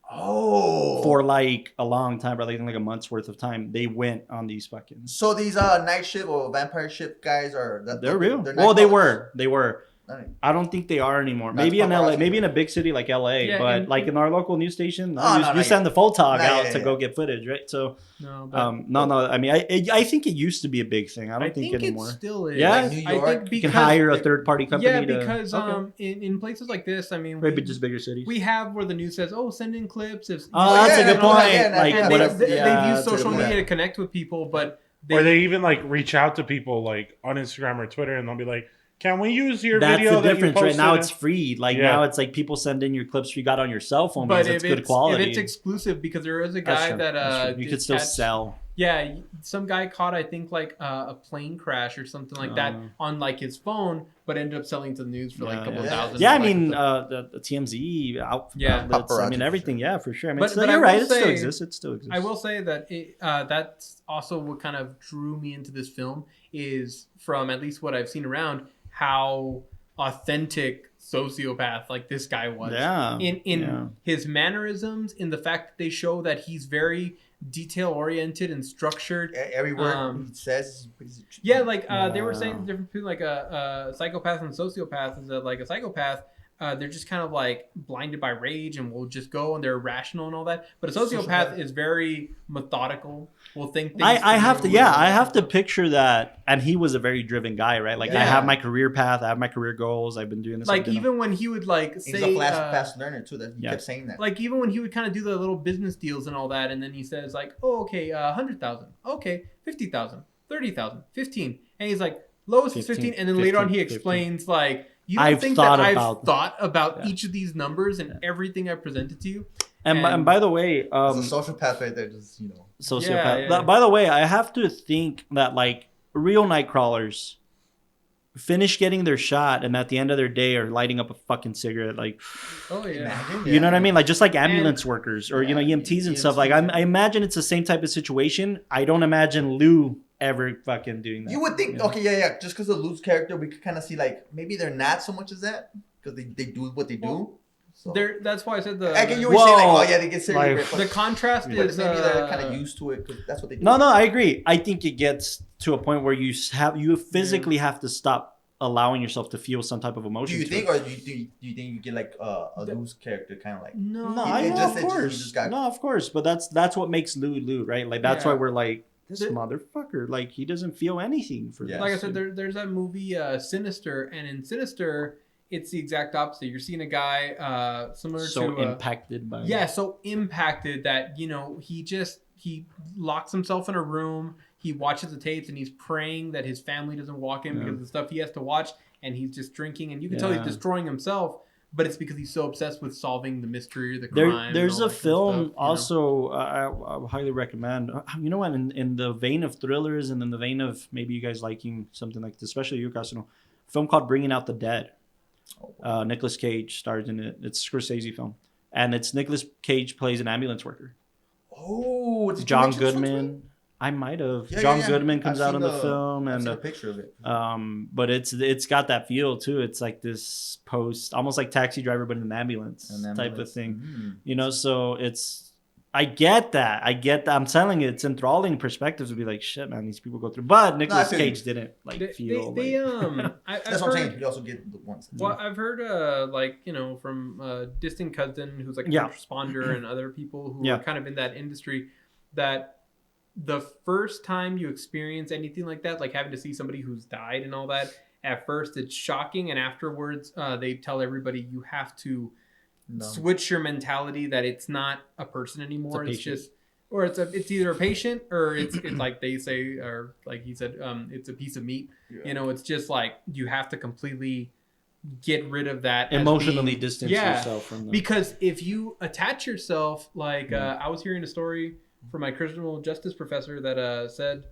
Oh. For like a long time, probably like a month's worth of time. They went on these fucking. So these night ship or vampire ship guys are They're real. They're Well, they Nightcrawlers? were. Alright. I don't think they are anymore. That's Maybe in LA, paparazzi. maybe in a big city like LA, Yeah, but and- like in our local news station, Oh, you no, send the photog No, out yeah, to yeah. go get footage, right? So, No, but no. I mean, I think it used to be a big thing. I don't think anymore. it still is. Yeah? Like New I York, think You because can hire a third-party company. yeah, to, because okay. in places like this, I mean, Right, but just bigger cities. we have where the news says, "Oh, send in clips." If Oh, yeah, that's a good no, point. yeah, like yeah, and whatever. they've yeah, used that's a good social point. media to connect with people, but Or they even like reach out to people like on Instagram or Twitter, and they'll be like, "Can we use your That's video the that difference, you right? posted?" Now it's free. Like Yeah. now it's like people send in your clips you got on your cell phone but because if it's good quality. if it's exclusive, because there is a That's guy true. that That's true. You did could still catch- sell. Yeah, some guy caught I think like a plane crash or something like that Oh. on like his phone, but ended up selling to the news for like a couple yeah. thousand. Yeah, I like, mean the- the TMZ outlets. Yeah. I mean Paparazzi, everything. Yeah, for sure. I mean, But you're I right. will It still say- exists. It still exists. I will say that that's also what kind of drew me into this film is from at least what I've seen around how authentic sociopath like this guy was. Yeah. In yeah. his mannerisms, in the fact that they show that he's very detail oriented and structured. Every word Um, he says. Yeah, like they were saying Wow. the difference between like a psychopath and a sociopath is that like a psychopath, they're just kind of like blinded by rage and will just go and they're irrational and all that. But a sociopath is very methodical. Will think things. I have to. through. Yeah, I have to picture that. And he was a very driven guy, right? Like I Yeah. have my career path. I have my career goals. I've been doing this. Like I've been- even when he would like He's say, a fast learner too. That he yeah. kept saying that. like even when he would kind of do the little business deals and all that, and then he says like, oh okay, 100,000, okay, 50,000, 30,000, 15, and he's like lowest is 15, and then later on he 15. explains like. You don't I've think thought that about- I've thought about Yeah. each of these numbers and everything I presented to you? and by the way, It's a social path right there. Just sociopath. Yeah, yeah. By the way, I have to think that like real Nightcrawlers finish getting their shot and at the end of their day are lighting up a fucking cigarette. Like, Oh yeah. imagine. you know what I mean? Like just like ambulance workers or Yeah, EMTs and stuff. EMTs. Like I imagine it's the same type of situation. I don't imagine Lou ever fucking doing that. You would think, Yeah. okay, yeah. Just because of Lou's character, we could kind of see like maybe they're not so much as that because they do what they do. Well, So That's why I said the I get you were saying like, Well, oh yeah, they get serious. like- the contrast but is maybe they're kind of used to it because that's what they do. No, I agree. I think it gets to a point where you physically have to stop allowing yourself to feel some type of Do emotion. you to think, it. or do you think you get like a Lou's character kind of like? no. No, It I know, just- of it course. just got- No, of course. But that's what makes Lou, right? Like that's Yeah. why we're like this The- motherfucker. Like he doesn't feel anything for Yeah. this. Like I said, there's that movie Sinister, and in Sinister, it's the exact opposite. You're seeing a guy similar so to impacted by so impacted that he locks himself in a room. He watches the tapes and he's praying that his family doesn't walk in Yeah. because of the stuff he has to watch, and he's just drinking, and you can tell Yeah. he's destroying himself. but it's because he's so obsessed with solving the mystery or the crime. There's and all a that kind of film stuff, you know? also I highly recommend. You know what? In the vein of thrillers and in the vein of maybe you guys liking something like this, especially you guys know, a film called Bringing Out the Dead. Nicolas Cage stars in it. It's a Scorsese film, and it's Nicolas Cage plays an ambulance worker. Oh, it's John Goodman. I might have. John Goodman comes out in the film, and a picture of it. but it's got that feel too. It's like this almost like Taxi Driver, but in an ambulance type of thing. Mm-hmm. You know, so I get that. I'm telling you, it's enthralling perspectives to be like, shit, man, these people go through. But Nicolas Cage didn't feel. That's what I'm saying. You also get the ones. Well, I've heard from distant cousin who's like a first responder and other people who are kind of in that industry that the first time you experience anything like that, like having to see somebody who's died and all that, at first it's shocking, and afterwards they tell everybody you have to switch your mentality that it's not a person anymore. It's just, or it's either a patient or it's like they say, or like he said, it's a piece of meat. Yeah. You know, it's just like you have to completely get rid of that, emotionally distance yourself from them. Because if you attach yourself, like I was hearing a story from my criminal justice professor that said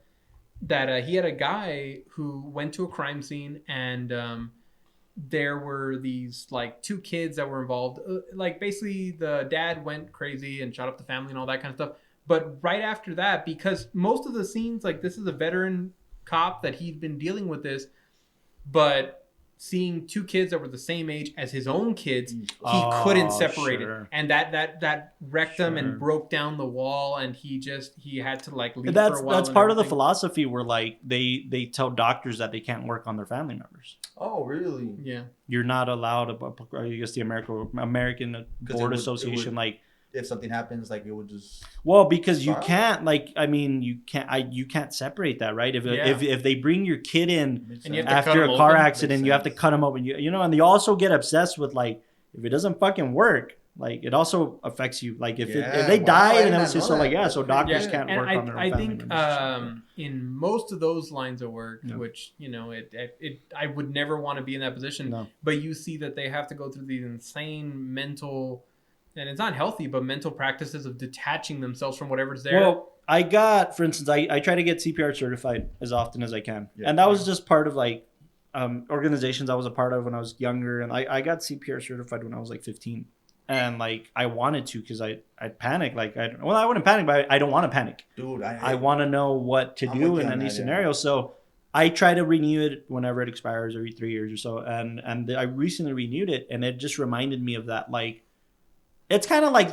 that he had a guy who went to a crime scene and there were these like two kids that were involved. Like basically the dad went crazy and shot up the family and all that kind of stuff. But right after that, because most of the scenes, like this is a veteran cop that he'd been dealing with this, but seeing two kids that were the same age as his own kids, he couldn't separate it. And that wrecked him and broke down the wall, and he had to like leave for a while. That's part of the philosophy where like they tell doctors that they can't work on their family members. Oh, really? Yeah. You're not allowed, I guess the American Board Association, like if something happens, like it would just because you can't you can't separate that, right? If they bring your kid in after a car accident, you have to cut them open. You know, and they also get obsessed with like if it doesn't fucking work, like it also affects you. Like if they died and everything, so doctors can't work on their own family members. I think in most of those lines of work, which you know, I would never want to be in that position. No. But you see that they have to go through these insane mental. And it's not healthy, but mental practices of detaching themselves from whatever's there. Well, for instance, I try to get CPR certified as often as I can. Yeah. And that was just part of like organizations I was a part of when I was younger. And I got CPR certified when I was like 15. And like I wanted to because I'd panic. Like I wouldn't panic, but I don't want to panic. Dude, I want to know what to do in any scenario. So I try to renew it whenever it expires, every 3 years or so. And I recently renewed it, and it just reminded me of that, like, it's kind of like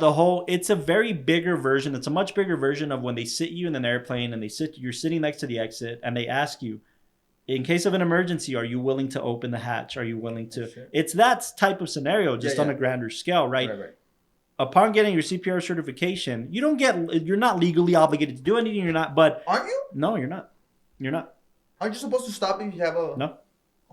it's a very bigger version. It's a much bigger version of when they sit you in an airplane and you're sitting next to the exit and they ask you, in case of an emergency, are you willing to open the hatch? Are you willing to? Sure. It's that type of scenario, just on a grander scale, right? Right. Upon getting your CPR certification, you're not legally obligated to do anything. You're not, but aren't you? No, you're not. You're not. Aren't you supposed to stop if you have a? No.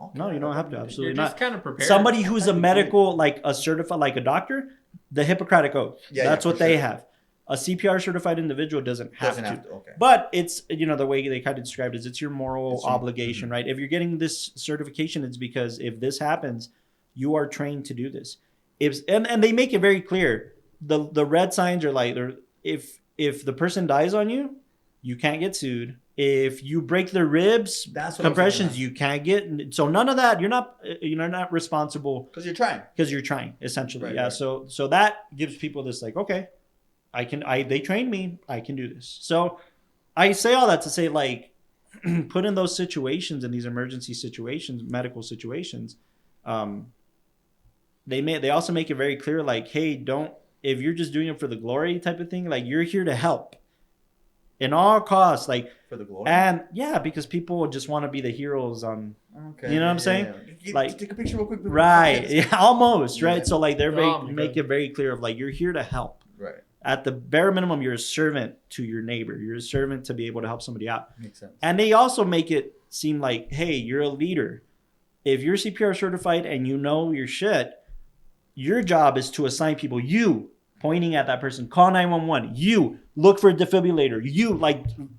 Okay. No, you don't have to. Absolutely you're not. Just kind of prepared. Somebody who's a medical, like a certified, like a doctor, the Hippocratic Oath. That's what they have. A CPR certified individual doesn't have to. Okay. But it's, the way they kind of described it is it's your moral obligation, right? If you're getting this certification, it's because if this happens, you are trained to do this. And they make it very clear. The red signs are like, if the person dies on you, you can't get sued. If you break their ribs, compressions, you can't get. So none of that. You're not responsible because you're trying. Because you're trying, essentially. Right. So that gives people this like, okay, they trained me. I can do this. So I say all that to say, like, put in those situations, in these emergency situations, medical situations. They also make it very clear, like, hey, if you're just doing it for the glory type of thing, like, you're here to help. In all costs, like for the glory, and because people just want to be the heroes on. Okay, you know what I'm saying? Yeah. Like, take a picture real quick. Right? Yeah, almost. Right. Yeah. So like make it very clear of like you're here to help. Right. At the bare minimum, you're a servant to your neighbor. You're a servant to be able to help somebody out. Makes sense. And they also make it seem like, hey, you're a leader. If you're CPR certified and you know your shit, your job is to assign people. You pointing at that person, call 911. You look for a defibrillator. You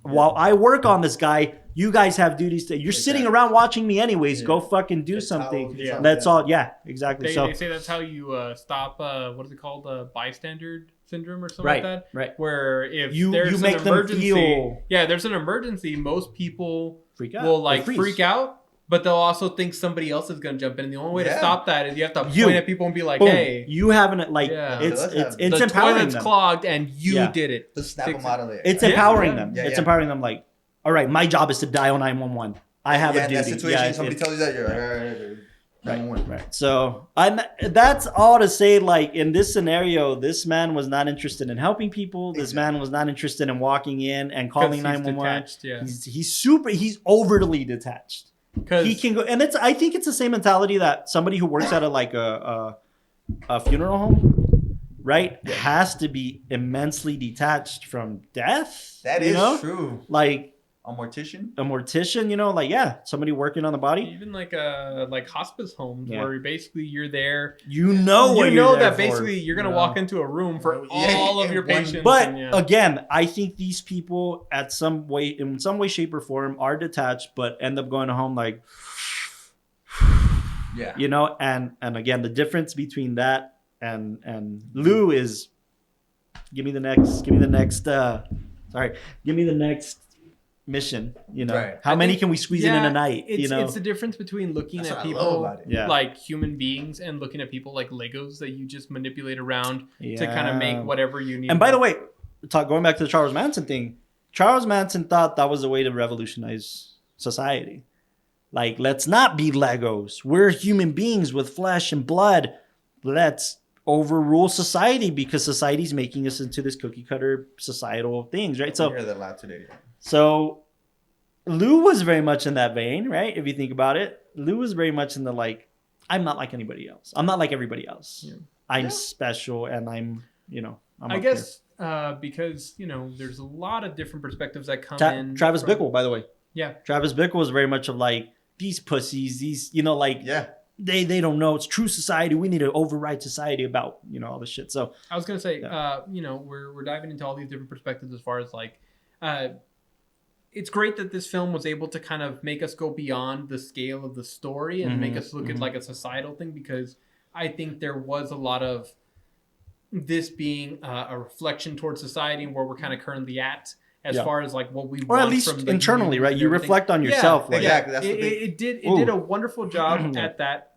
while I work on this guy, you guys have duties to. You're sitting around watching me anyways. Go fucking do something. That's all. Yeah, exactly. They say that's how you stop. What is it called? Bystander syndrome or something like that. Right. Where if you there's make an emergency, them feel there's an emergency. Most people freak out. will freak out. But they'll also think somebody else is going to jump in. And the only way to stop that is you have to point at people and be like, hey. You haven't, it's the empowering toilet's them. clogged and you did it. Just snap them out of there. It's empowering them. It's empowering them like, all right, my job is to dial 911. I have a duty. In that situation, somebody tells you that, you're like, all right. Right. So that's all to say, like, in this scenario, this man was not interested in helping people. This man was not interested in walking in and calling 911. He's overly detached. He can go, and I think it's the same mentality that somebody who works at a funeral home, right, has to be immensely detached from death. That is true. Like a mortician, somebody working on the body. Even like hospice homes where basically you're there. You know that basically you're gonna walk into a room for all of your patients. But again, I think these people in some way, shape, or form are detached, but end up going home like, and again, the difference between that and Lou is, give me the next mission. How many can we squeeze in a night? It's the difference between looking at people like human beings and looking at people like Legos that you just manipulate around to kind of make whatever you need. And by the way, going back to the Charles Manson thing, Charles Manson thought that was a way to revolutionize society. Like, let's not be Legos. We're human beings with flesh and blood. Let's overrule society because society's making us into this cookie cutter societal things, right? So I hear that a lot today. So Lou was very much in that vein, right? If you think about it, Lou was very much in the like, I'm not like anybody else. I'm not like everybody else. Yeah. I'm special, and I'm I guess because there's a lot of different perspectives that come in. Travis Bickle, by the way. Yeah, Travis Bickle was very much of like, these pussies, these they don't know it's true society. We need to override society about all this shit. So I was gonna say, we're diving into all these different perspectives as far as like. It's great that this film was able to kind of make us go beyond the scale of the story and make us look at like a societal thing, because I think there was a lot of this being a reflection towards society and where we're kind of currently at as far as like what we want, or at least from internally, right? You reflect on yourself. Exactly. That's it did a wonderful job at that.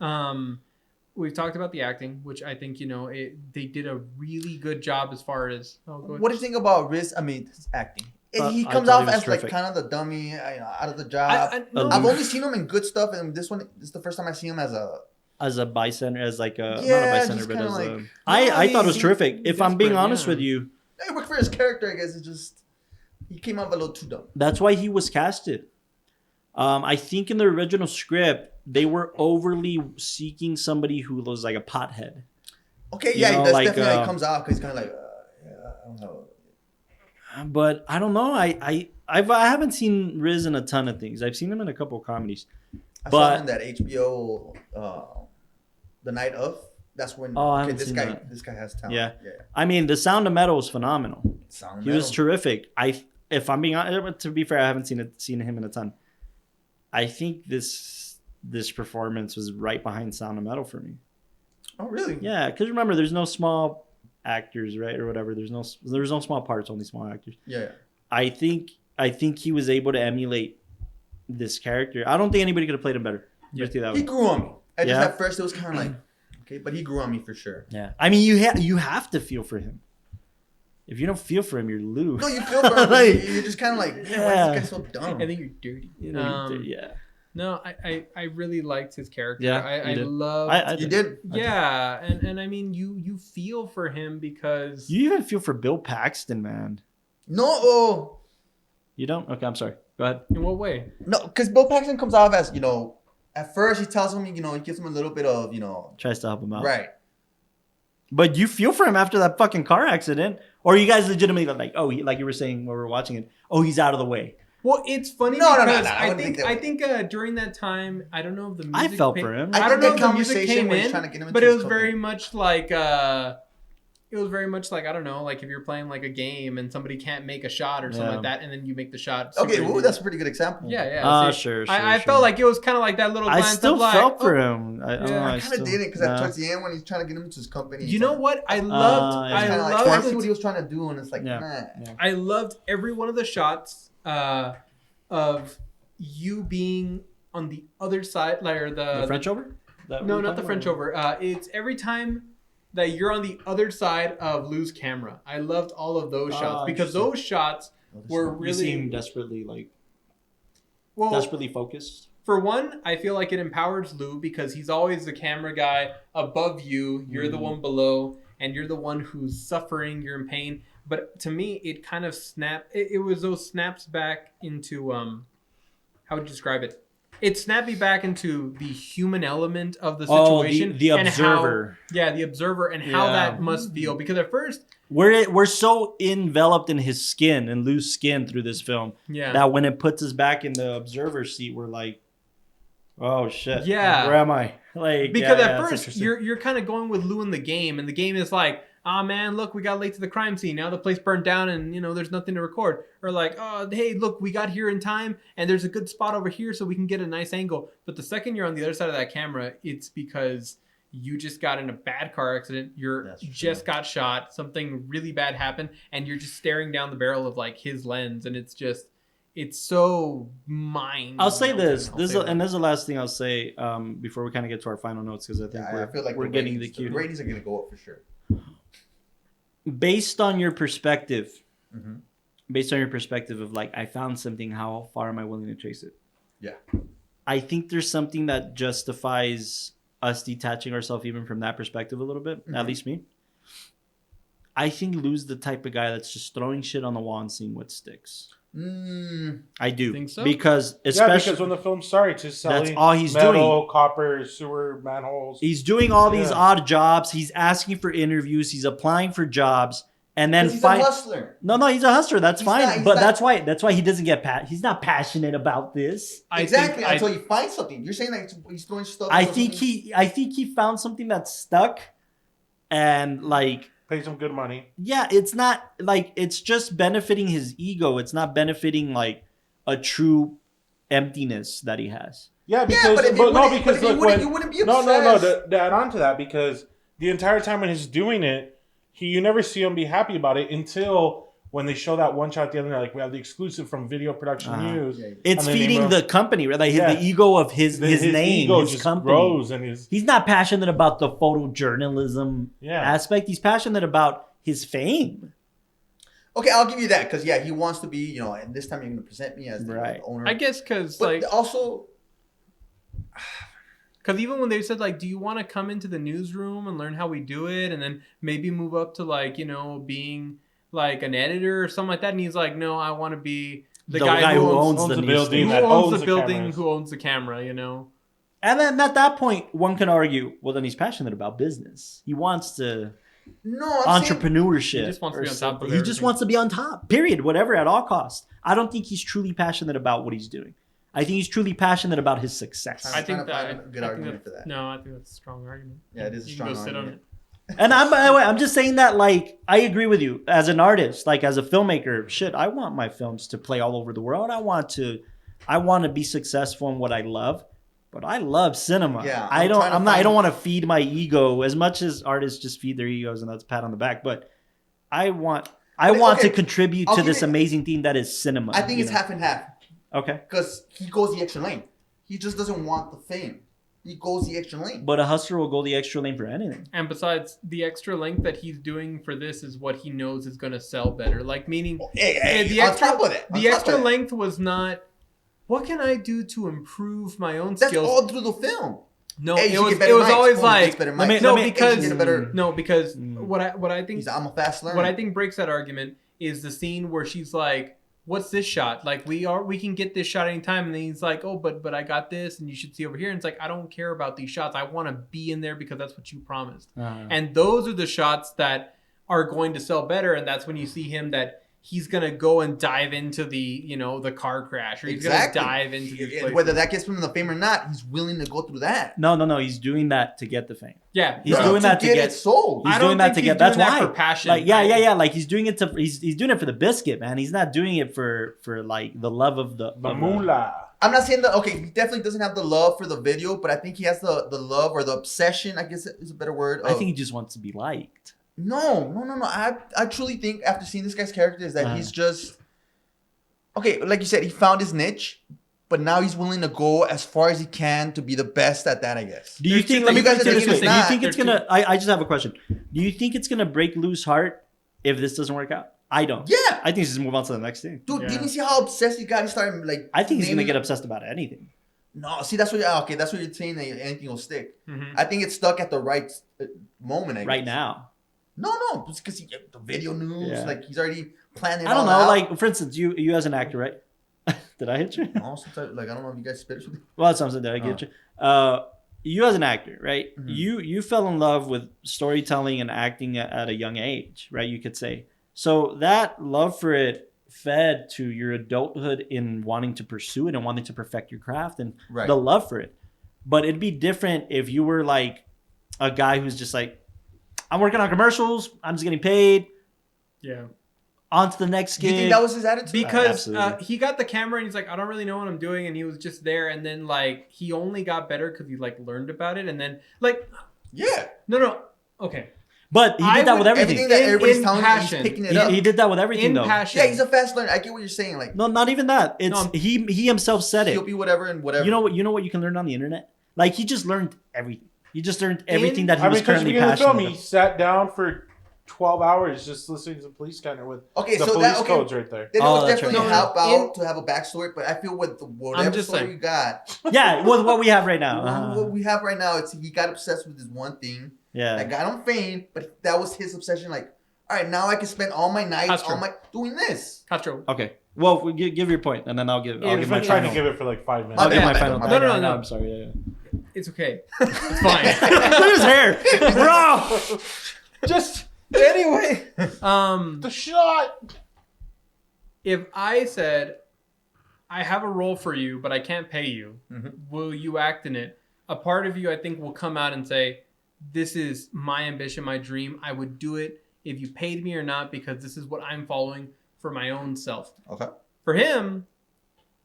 We've talked about the acting, which I think they did a really good job as far as. What do you think about Riz? I mean, his acting. He comes off as terrific. Like kind of the dummy, out of the job. I've only seen him in good stuff, and this is the first time I see him as a bystander, as like a not a bystander, but as like, I thought it was terrific. If I'm being honest with you, it worked for his character. I guess it's just he came off a little too dumb. That's why he was casted. I think in the original script they were overly seeking somebody who was like a pothead. Okay, he definitely comes out because he's kind of like, I don't know. But I don't know. I haven't seen Riz in a ton of things. I've seen him in a couple of comedies. I saw him in that HBO, The Night of. That's when this guy has talent. Yeah. I mean, The Sound of Metal was phenomenal. He was terrific. If I'm being honest, to be fair, I haven't seen him in a ton. I think this performance was right behind Sound of Metal for me. Oh, really? Yeah, because remember, there's no small actors, right, or whatever. There's no small parts, only small actors. Yeah. I think he was able to emulate this character. I don't think anybody could have played him better. Yeah. He grew on me. At first it was kind of like, okay, but he grew on me for sure. Yeah. I mean, you have to feel for him. If you don't feel for him, you're Lou. No, you feel for him. Like, you're just kind of like, why is this guy so dumb? I think you're dirty. Yeah. No, I really liked his character. Yeah, I loved. You did. Yeah, and I mean, you feel for him because you even feel for Bill Paxton, man. No. You don't? Okay, I'm sorry. Go ahead. In what way? No, because Bill Paxton comes off as at first he tells him, he gives him a little bit of, tries to help him out. Right. But you feel for him after that fucking car accident, or you guys legitimately like, like you were saying when we were watching it, he's out of the way. Well, it's funny because I think during that time, I don't know if the music I felt for him. I don't know if the music came in, but it was very much like it was very much like, I don't know, like if you're playing like a game and somebody can't make a shot or something like that, and then you make the shot. Okay, that's a pretty good example. Yeah. Sure. I felt like it was kind of like that little. I still felt for him. him. I kind of didn't because towards the end when he's trying to get him into his company. You know what? I loved. I see what he was trying to do, and it's like, nah. I loved every one of the shots of you being on the other side, like the French over. No, not the French over. It's every time that you're on the other side of Lou's camera. I loved all of those shots because those shots were really. You seem desperately focused. For one, I feel like it empowers Lou because he's always the camera guy above you. You're the one below, and you're the one who's suffering. You're in pain. But to me, it kind of snapped. It was those snaps back into how would you describe it? It snapped me back into the human element of the situation. The observer. The observer and how that must feel. Because at first... We're so enveloped in his skin and Lou's skin through this film that when it puts us back in the observer seat, we're like, oh, shit. Yeah. Where am I? Because at first, you're kind of going with Lou in the game. And the game is like, oh man, look, we got late to the crime scene. Now the place burned down and, there's nothing to record. Or like, oh, hey, look, we got here in time and there's a good spot over here so we can get a nice angle. But the second you're on the other side of that camera, it's because you just got in a bad car accident. Just got shot. Something really bad happened. And you're just staring down the barrel of like his lens. And it's so I'll say this. This is the last thing I'll say before we kind of get to our final notes because I think I feel like we're getting the cue. The ratings are going to go up for sure. Based on your perspective, of like, I found something, how far am I willing to chase it? Yeah. I think there's something that justifies us detaching ourselves even from that perspective a little bit, at least me. I think Lou's the type of guy that's just throwing shit on the wall and seeing what sticks. I do. Think so? Because when the film started, just selling that's all he's metal, doing. Copper, sewer, manholes. He's doing all these odd jobs. He's asking for interviews. He's applying for jobs, and then he's a hustler. No, he's a hustler. That's fine. But that's why he doesn't get He's not passionate about this. Exactly. Until you find something. You're saying that he's throwing stuff. I think he found something that's stuck, and like. Pay some good money. Yeah, it's not like it's just benefiting his ego. It's not benefiting like a true emptiness that he has. Yeah, because you wouldn't be obsessed. To add on to that, because the entire time when he's doing it, you never see him be happy about it until when they show that one shot the other night, like we have the exclusive from Video Production News. It's feeding the company, right? Like the ego of his name, ego his just company. Grows and he's not passionate about the photojournalism aspect. He's passionate about his fame. Okay, I'll give you that because he wants to be, and this time you're going to present me as the owner. I guess because also. Because even when they said, like, do you want to come into the newsroom and learn how we do it and then maybe move up to, like, being like an editor or something like that, and he's like, no, I want to be the guy who owns the building, who owns the camera, And then at that point, one can argue, well, then he's passionate about business. He wants to entrepreneurship. He just wants to be on top of everything. He just wants to be on top. Period. Whatever, at all costs. I don't think he's truly passionate about what he's doing. I think he's truly passionate about his success. I think that's a good argument for that. No, I think that's a strong argument. Yeah, it is a strong argument. Sit on it. And by the way, I'm just saying that, like, I agree with you. As an artist, like, as a filmmaker, I want my films to play all over the world. I want to be successful in what I love, but I love cinema. Yeah, I don't want to feed my ego as much as artists just feed their egos, and that's a pat on the back. But I want to contribute to this amazing thing that is cinema. I think it's half and half. Okay. Because he goes the extra lane. He just doesn't want the fame. He goes the extra lane. But a hustler will go the extra lane for anything. And besides, the extra length that he's doing for this is what he knows is going to sell better. Like, meaning... the extra length was not, what can I do to improve my own skills? That's all through the film. No, it was always like... Because I'm a fast learner. What I think breaks that argument is the scene where she's like, what's this shot? Like, we can get this shot anytime. And then he's like, oh, but I got this and you should see over here. And it's like, I don't care about these shots. I want to be in there because that's what you promised. And those are the shots that are going to sell better. And that's when you see him that he's gonna go and dive into the the car crash, or he's gonna dive into these places. Whether that gets him the fame or not, he's willing to go through that. No. He's doing that to get the fame. Yeah, he's doing that to get it sold. He's doing that to get. That's why. For passion. Like yeah. Like he's doing it to. He's doing it for the biscuit, man. He's not doing it for like the love of the moolah. I'm not saying that. Okay, he definitely doesn't have the love for the video, but I think he has the love or the obsession. I guess is a better word. I think he just wants to be liked. No. I truly think after seeing this guy's character is that he's just okay. Like you said, he found his niche, but now he's willing to go as far as he can to be the best at that. I guess. Do you think? Let me put it this way. Do you think it's gonna? I just have a question. Do you think it's gonna break Lou's heart if this doesn't work out? I don't. Yeah. I think he's just move on to the next thing. Dude, didn't you see how obsessed he got? He started like. I think he's gonna get obsessed about anything. No, see that's what. Okay, that's what you're saying. That anything will stick. Mm-hmm. I think it's stuck at the right moment. Right now. No, because the video news, like he's already planning. I don't know. Like for instance, you as an actor, right? Did I hit you? No, sometimes, like I don't know if you guys spit or something. Well, that's something that I get you. You as an actor, right? Mm-hmm. You fell in love with storytelling and acting at a young age, right? You could say. So that love for it fed to your adulthood in wanting to pursue it and wanting to perfect your craft and the love for it. But it'd be different if you were like a guy who's just like, I'm working on commercials. I'm just getting paid. Yeah. On to the next gig. You think that was his attitude? Because he got the camera and he's like, I don't really know what I'm doing. And he was just there. And then like, he only got better because he like learned about it. And then like, No. Okay. But he did that with everything. Everything that everybody's telling you, he's picking it up. He did that with everything, though. Passion. Yeah, he's a fast learner. I get what you're saying. Like, no, not even that. It's he himself said it. He'll be whatever and whatever. You know what you can learn on the internet? Like he just learned everything. He just learned everything that he was currently passionate about. He sat down for 12 hours just listening to the police scanner with the police codes right there. Then it would definitely help out to have a backstory, but I feel with whatever story you got. Yeah, with what we have right now. What we have right now, it's he got obsessed with this one thing. Yeah. That got him fame, but that was his obsession. Like, all right, now I can spend all my nights doing this. Castro. Okay. Well, give your point, and then I'll give my final. Trying to give it for like 5 minutes. I'll give my final. No. I'm sorry. Yeah. It's okay. It's fine. Look at his hair, bro. Just anyway. The shot. If I said, I have a role for you, but I can't pay you, will you act in it? A part of you, I think, will come out and say, this is my ambition, my dream. I would do it if you paid me or not, because this is what I'm following for my own self. Okay. For him,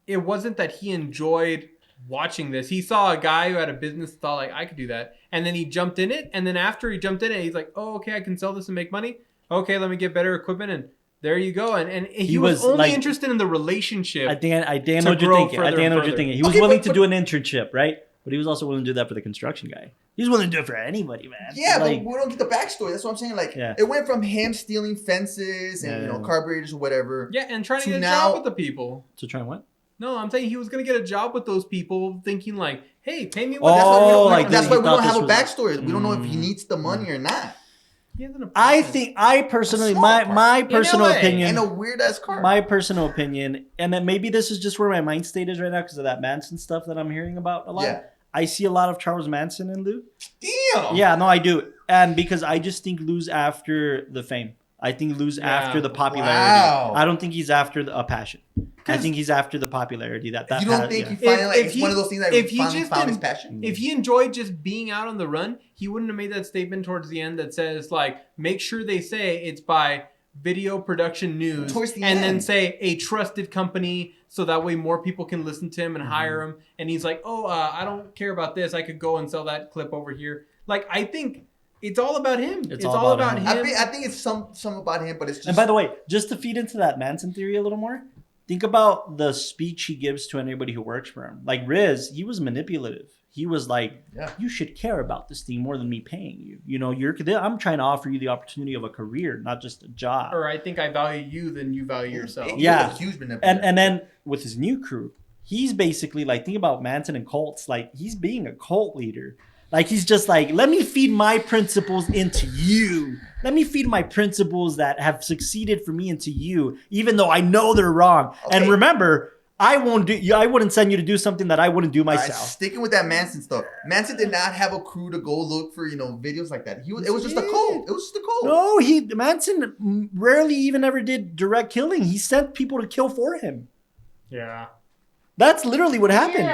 it wasn't that he enjoyed watching this. He saw a guy who had a business, thought like, I could do that. And then he jumped in it. And then after he jumped in it, he's like, oh, okay, I can sell this and make money. Okay, let me get better equipment. And there you go. And he was only like, interested in the relationship. I know what you're thinking. He was willing to do an internship, right? But he was also willing to do that for the construction guy. He's willing to do it for anybody, man. Yeah, but we don't get the backstory. That's what I'm saying. Like, it went from him stealing fences and carburetors or whatever. Yeah, and trying to get a job with the people. To try and what? No, I'm saying he was going to get a job with those people, thinking like, hey, pay me. That's why we don't have a backstory. We don't know if he needs the money or not. I personally, my personal opinion, and a weird ass car. My personal opinion, and then maybe this is just where my mind state is right now because of that Manson stuff that I'm hearing about a lot. Yeah. I see a lot of Charles Manson in Lou. Damn. Yeah, no, I do, and because I just think Lou's after the fame. I think Lou's after the popularity. Wow. I don't think he's after a passion. I think he's after the popularity. That you don't think he finally it's one of those things that he finally found his passion? If he enjoyed just being out on the run, he wouldn't have made that statement towards the end that says like, make sure they say it's by Video Production News, and then say a trusted company, so that way more people can listen to him and hire him. And he's like, oh, I don't care about this. I could go and sell that clip over here. Like, I think it's all about him. It's all about him. I think it's some about him, but it's just. And by the way, just to feed into that Manson theory a little more, think about the speech he gives to anybody who works for him. Like Riz, he was manipulative. He was like, you should care about this thing more than me paying you. You know, I'm trying to offer you the opportunity of a career, not just a job. Or I think I value you than you value yourself. Yeah. And then with his new crew, he's basically like, think about Manson and cults. Like, he's being a cult leader. Like, he's just like, let me feed my principles into you. Let me feed my principles that have succeeded for me into you, even though I know they're wrong. Okay. And remember, I wouldn't send you to do something that I wouldn't do myself. Sticking with that Manson stuff. Manson did not have a crew to go look for, videos like that. It was just a code. It was just a code. No, Manson rarely even ever did direct killing. He sent people to kill for him. Yeah. That's literally what happened.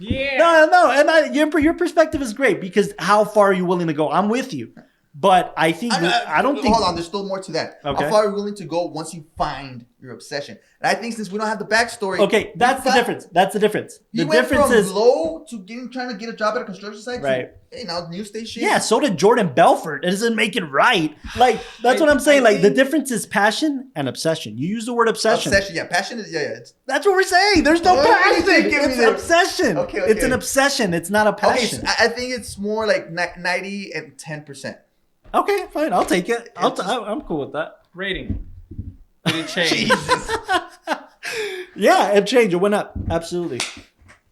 Yeah. No, and your perspective is great because how far are you willing to go? I'm with you. But I think I don't think. Hold on, there's still more to that. Okay. How far are you willing to go once you find your obsession? And I think since we don't have the backstory. Okay, that's the difference. That's the difference. The difference is low to trying to get a job at a construction site. Right. Hey, now news station. Yeah, so did Jordan Belfort. It doesn't make it right. Like that's what I'm saying. Like the difference is passion and obsession. You use the word obsession. Passion is That's what we're saying. There's no passion. It's obsession. Okay. It's an obsession. It's not a passion. Okay, so I think it's more like 90 and 10%. Okay, fine. I'll take it. I'm cool with that. Rating. Did it change? Jesus. Yeah, it changed. It went up. Absolutely.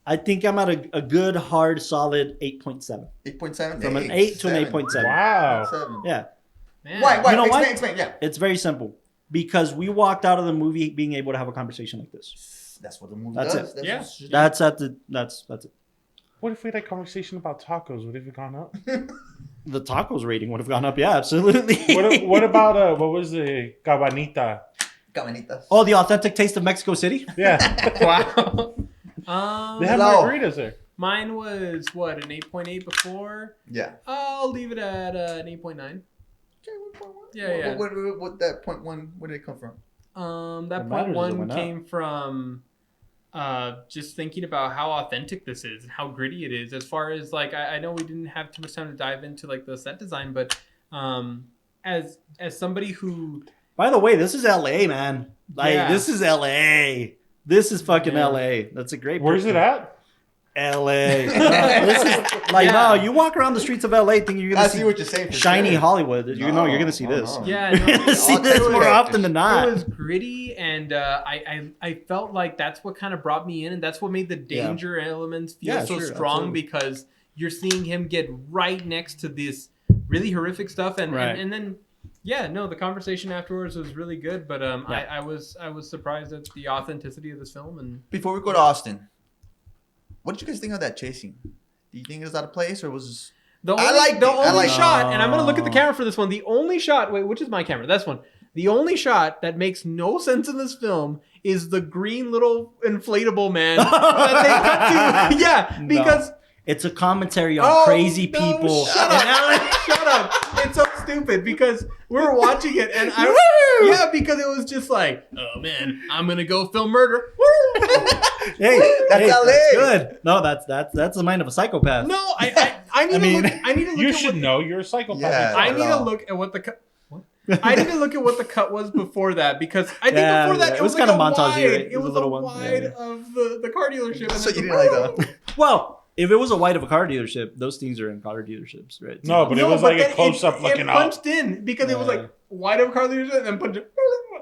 I think I'm at a good, hard, solid 8.7. 8.7? From an 8 to an 8.7. Wow. 7. Yeah. Man. Why? You know why? Explain, yeah. It's very simple. Because we walked out of the movie being able to have a conversation like this. That's what the movie That's does. it. That's it. What if we had a conversation about tacos? Would it have gone up? The tacos rating would have gone up. Yeah, absolutely. What about what was the cabanita? Cabanitas. Oh, the authentic taste of Mexico City? Yeah. Wow. They have margaritas there. Mine was what, an 8.8 before? Yeah. I'll leave it at an 8.9. Okay, 1.1. Yeah. What that 0.1? Where did it come from? That What point matters is it one went up. came from just thinking about how authentic this is and how gritty it is. As far as like, I know we didn't have too much time to dive into like the set design, but as somebody who, By the way, this is LA, man. Like, Yeah. this is LA. This is fucking LA. That's a great Where's it at? LA. This is like, no, you walk around the streets of LA thinking you're I gonna see what you're saying. For shiny sure. Hollywood. You're gonna see this. no. yeah, You're gonna see this more often than not. It was gritty, and I felt like that's what kind of brought me in, and that's what made the danger elements feel so sure, strong absolutely. because you're seeing him get right next to this really horrific stuff, and then the conversation afterwards was really good. But I was surprised at the authenticity of this film. And Before we go to Austin, what did you guys think of that chase scene? Do you think it was out of place or was the only, shot, and I'm gonna look at the camera for this one. The only shot, wait, which is my camera? This one. The only shot that makes no sense in this film is the green little inflatable man that they cut to. Yeah, because it's a commentary on crazy people. Shut up. It's so stupid because we were watching it and because it was just like, oh man, I'm gonna go film murder. Hey, That's LA. That's good. No, that's the mind of a psychopath. No, I need to look. I need to look. You should know you're a psychopath. Yeah. I need to look at what the cut. I need to look at what the cut was before that because I think before that it was kind like of montagey, wide. right? It was a little one. wide of the car dealership. So you didn't like that? Well, if it was a wide of a car dealership, those things are in car dealerships, right? No, but it was like a close up looking it out. punched in because it was like wide of a car dealership and then punched it.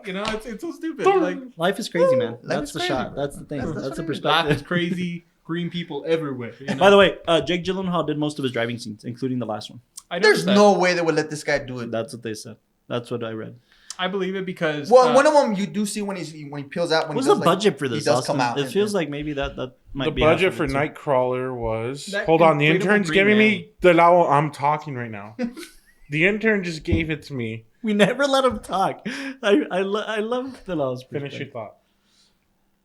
You know, it's so stupid. Like Life is crazy, man. Life That's is the crazy, shot. bro. That's the thing. That's That's the what it is. life is perspective. crazy. Green people everywhere. You know? By the way, Jake Gyllenhaal did most of his driving scenes, including the last one. I There's noticed that. no way they would let this guy do it. That's what they said. That's what I read. I believe it because Well, one of them you do see when he peels out. When What's he the does, budget for he this? does Austin? come out. It feels like maybe that might The be budget half for of it, too. Nightcrawler was. That Hold on, the inflatable intern's green giving man. me the lao. I'm talking right now. The intern just gave it to me. We never let him talk. I love the laws. Finish your thought.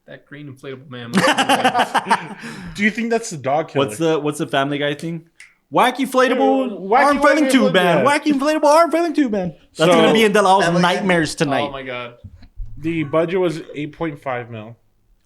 that green inflatable man. Do you think that's the dog killer? What's the Family Guy thing? Wacky inflatable Wacky arm flailing tube man. yeah. Wacky inflatable arm flailing tube man. That's So- gonna be in Delal's Family Guy? nightmares Oh tonight. my god. The budget was 8.5 mil.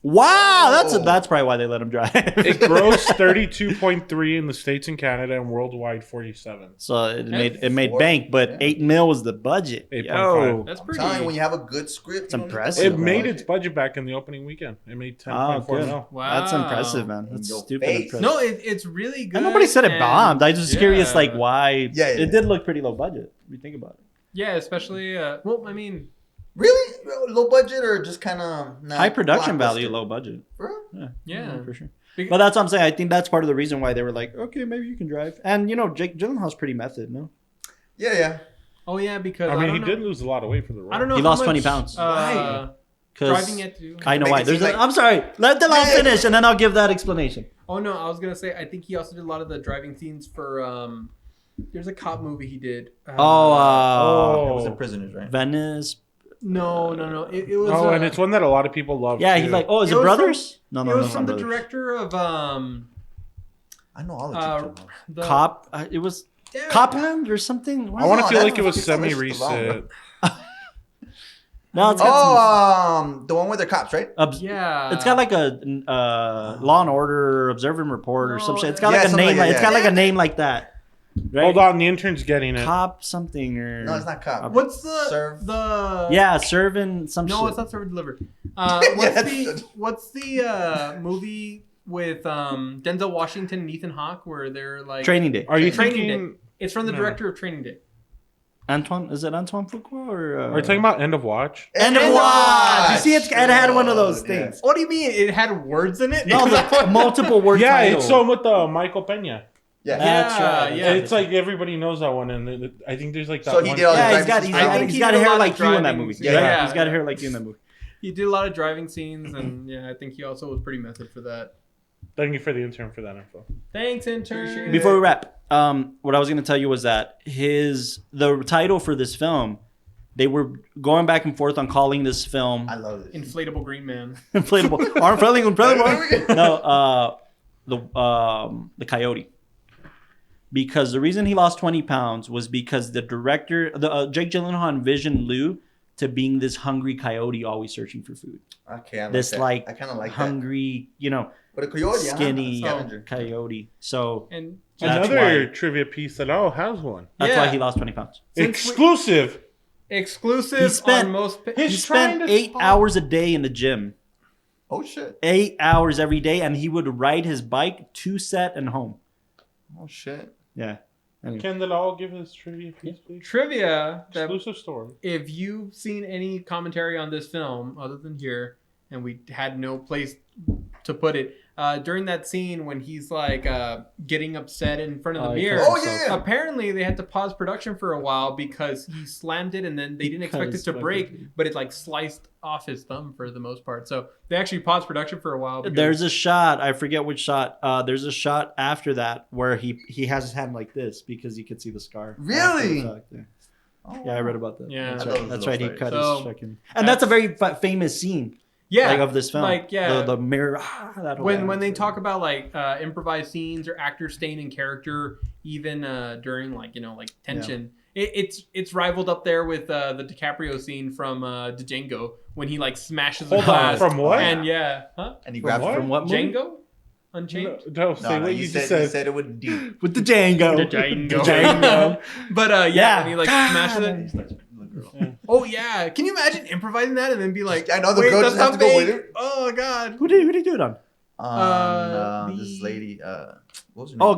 Wow, Oh. that's probably why they let him drive. It grossed 32.3 in the States and Canada and worldwide 47. So it made four. bank, but Yeah. 8 mil was the budget. 8.5. That's I'm pretty. telling you, when you have a good script, It's you don't need to impressive. put It a made budget. its budget back in the opening weekend. It made 10.4 good. mil. Wow. That's impressive, man. In That's your stupid face. impressive. No, it's really good. And nobody said it and- bombed. I was just curious, like, yeah. why. Yeah, It did look pretty low budget. If you think about it. Yeah, especially. Well, I mean, Really low budget or just kind of High production value, low budget. yeah. For sure. Because- But that's what I'm saying. I think that's part of the reason why they were like, okay, maybe you can drive. And, Jake Gyllenhaal's pretty method, no? Yeah. Oh yeah, because I mean, he don't did know- lose a lot of weight for the role. I don't know. He how lost much, 20 pounds. Right. Driving it to. I know Make why. it seem like- I'm sorry. Let Delal finish, and then I'll give that explanation. Oh no, I was gonna say I think he also did a lot of the driving scenes for. There's a cop movie he did. It was the Prisoners, right? Venice. No. It was. Oh, and it's one that a lot of people love. Yeah, too. he's like, oh, is It it was Brothers? No, it was from the Brothers. director of I know all the the Cop. It was Copland or something. I want to No, feel that's like it was fucking Sylvester semi-recent. No, it's got the one where they're cops, right? Yeah. It's got like a Law and Order, Observe and Report, or some shit. It's got Yeah, like a something name. like that, It's got yeah. like a name like that. Right? Hold on, the intern's getting it. Cop something or No, it's not cop. What's the Serve. yeah, serving some No, shit. it's not serve and deliver. that's- What's the movie with Denzel Washington and Ethan Hawke where they're like Training Day. Are you Training thinking? Day? It's from the No. director of Training Day. Antoine, is it Antoine Fuqua or? Are you talking about End of Watch? End of Watch? You see, it had one of those things. What do you mean? It had words in it? No, the multiple word Yeah, title. it's so with Michael Pena. Yeah. That's right. Yeah. It's like everybody knows that one, and I think there's like that So he one. did all the Yeah, he's driving got scenes. he's got he did a hair lot of like you in that driving movie. scenes. Yeah, Yeah. he's got hair like you in that movie. He did a lot of driving scenes, and yeah, I think he also was pretty method for that. Thank you for the intern for that info. Thanks, intern. Before we wrap, what I was going to tell you was that the title for this film, they were going back and forth on calling this film I love this. Inflatable Green Man. inflatable arm friendly no the Coyote, because the reason he lost 20 pounds was because the director Jake Gyllenhaal envisioned Lou to being this hungry coyote always searching for food. Okay, I like This that. like I kind of like hungry, But a coyote, skinny scavenger. coyote. So And That's Another why- trivia piece that has one. that's Yeah. why he lost 20 pounds. Exclusive. exclusive He spent- on most. He's He spent trying to 8 spot- hours a day in the gym. Oh shit. 8 hours every day, and he would ride his bike to set and home. Oh shit. Yeah. Anyway. Can Delal give his trivia piece, please? Trivia that Exclusive story. if you've seen any commentary on this film other than here, and we had no place to put it, during that scene when he's like getting upset in front of the mirror. Oh yeah. Apparently, they had to pause production for a while because he slammed it, and then they didn't expect it to break, but it like sliced off his thumb for the most part. So they actually paused production for a while. because- There's a shot, I forget which shot. There's a shot after that where he has his hand like this because you could see the scar. Really? After the fact, yeah. Oh, Yeah, I read about that. Yeah. That's I right. love That's those right. He stories. cut So, his fucking. And that's a very famous scene. yeah, Like of this film. like, yeah. The mirror. That whole when they talk about like improvised scenes or actors staying in character even during like tension, it's rivaled up there with the DiCaprio scene from Django when he like smashes the Hold on, glass. from what? And And he From grabs what? From what movie? Django Unchained. No, say what you you said, just you said. said it would deep. With the Django. The Django. The Django. But Yeah. when he like smashes it. Oh yeah, can you imagine improvising that and then be like, I know the wait, girl that's just has not to go fake. with it. Oh god. Who did he do it on? This lady, what was her name? Oh,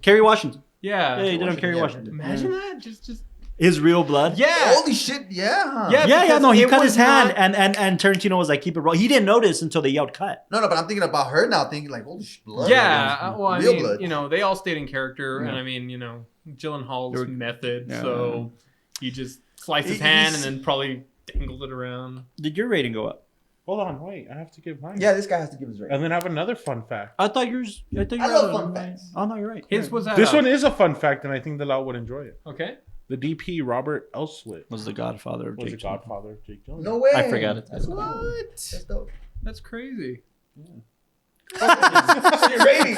Kerry Washington. Yeah. Yeah, he did on Kerry Yeah. Washington. Imagine that. Just His real blood. yeah. Holy shit, yeah. Yeah. Yeah, because no, he it cut was his hand, not- and Tarantino was like, keep it raw. He didn't notice until they yelled cut. No, but I'm thinking about her now, thinking like, holy shit, blood. Yeah, well, I real mean, blood. they all stayed in character, Yeah. and I mean, Gyllenhaal's They were- method, Yeah. so he just sliced his He- hand he's- and then probably dangled it around. Did your rating go up? Hold on, wait. I have to give mine. Yeah, this guy has to give his rating. And then I have another fun fact. I thought yours. I love fun facts. Oh no, you're right. His Yeah. was This one is a fun fact, and I think Delal would enjoy it. okay. The DP Robert Elswit was the Godfather of was the Jake. godfather of Jake Gyllenhaal. No way. I forgot it. That's cool. What? That's dope. That's crazy. Your rating.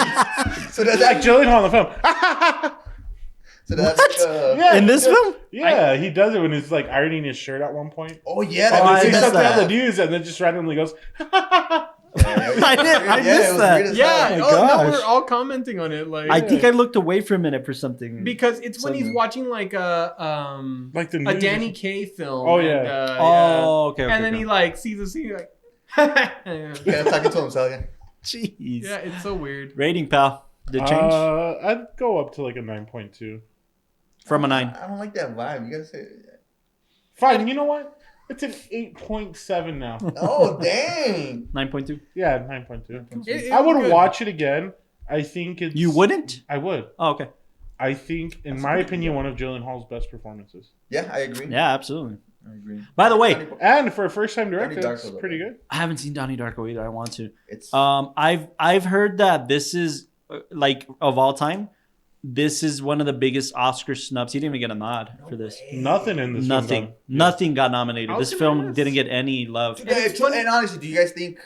So that's Like like, Gyllenhaal in the film. so that's Yeah, In this film? Yeah, he does it when he's like ironing his shirt at one point. oh yeah, Oh, I that He missed says something that. on the news and then just randomly goes, I missed that. Yeah. my Oh, no, gosh. we're all commenting on it, like I think I looked away for a minute for something. because it's when he's Something. watching like like the a news. Danny Kaye film. Oh, and, yeah. Oh, okay. and then he like sees a scene like. yeah, Yeah, talking to himself. Yeah. Jeez. it's so weird. Rating, pal. Did it change I'd go up to like a 9.2. from a 9? I don't like that vibe. You gotta say. Fine, you know what? It's an 8.7 now. Oh dang. 9.2. Yeah, 9.2. It I was would good. watch it again. I think it's... You wouldn't? I would. Oh, okay. I think, in my opinion, one of Gyllenhaal's best performances. Yeah, I agree. Yeah, absolutely. I agree. By the way, and for a first-time director, it's pretty good. I haven't seen Donnie Darko either. I want to. It's I've heard that this is like of all time. This is one of the biggest Oscar snubs. He didn't even get a nod for this. Nothing in this. Nothing got nominated. This film didn't get any love. And honestly, do you guys think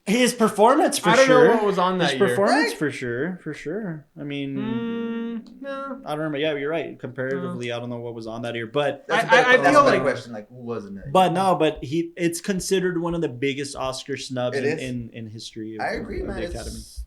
his performance for sure? I don't know what was on that year. His performance for sure. I mean, no. I don't remember. Yeah, you're right. Comparatively, I don't know what was on that year, but that's I a feel better like question. Like, who was in that? But it's considered one of the biggest Oscar snubs It is. in history. I agree, man. The Academy. It's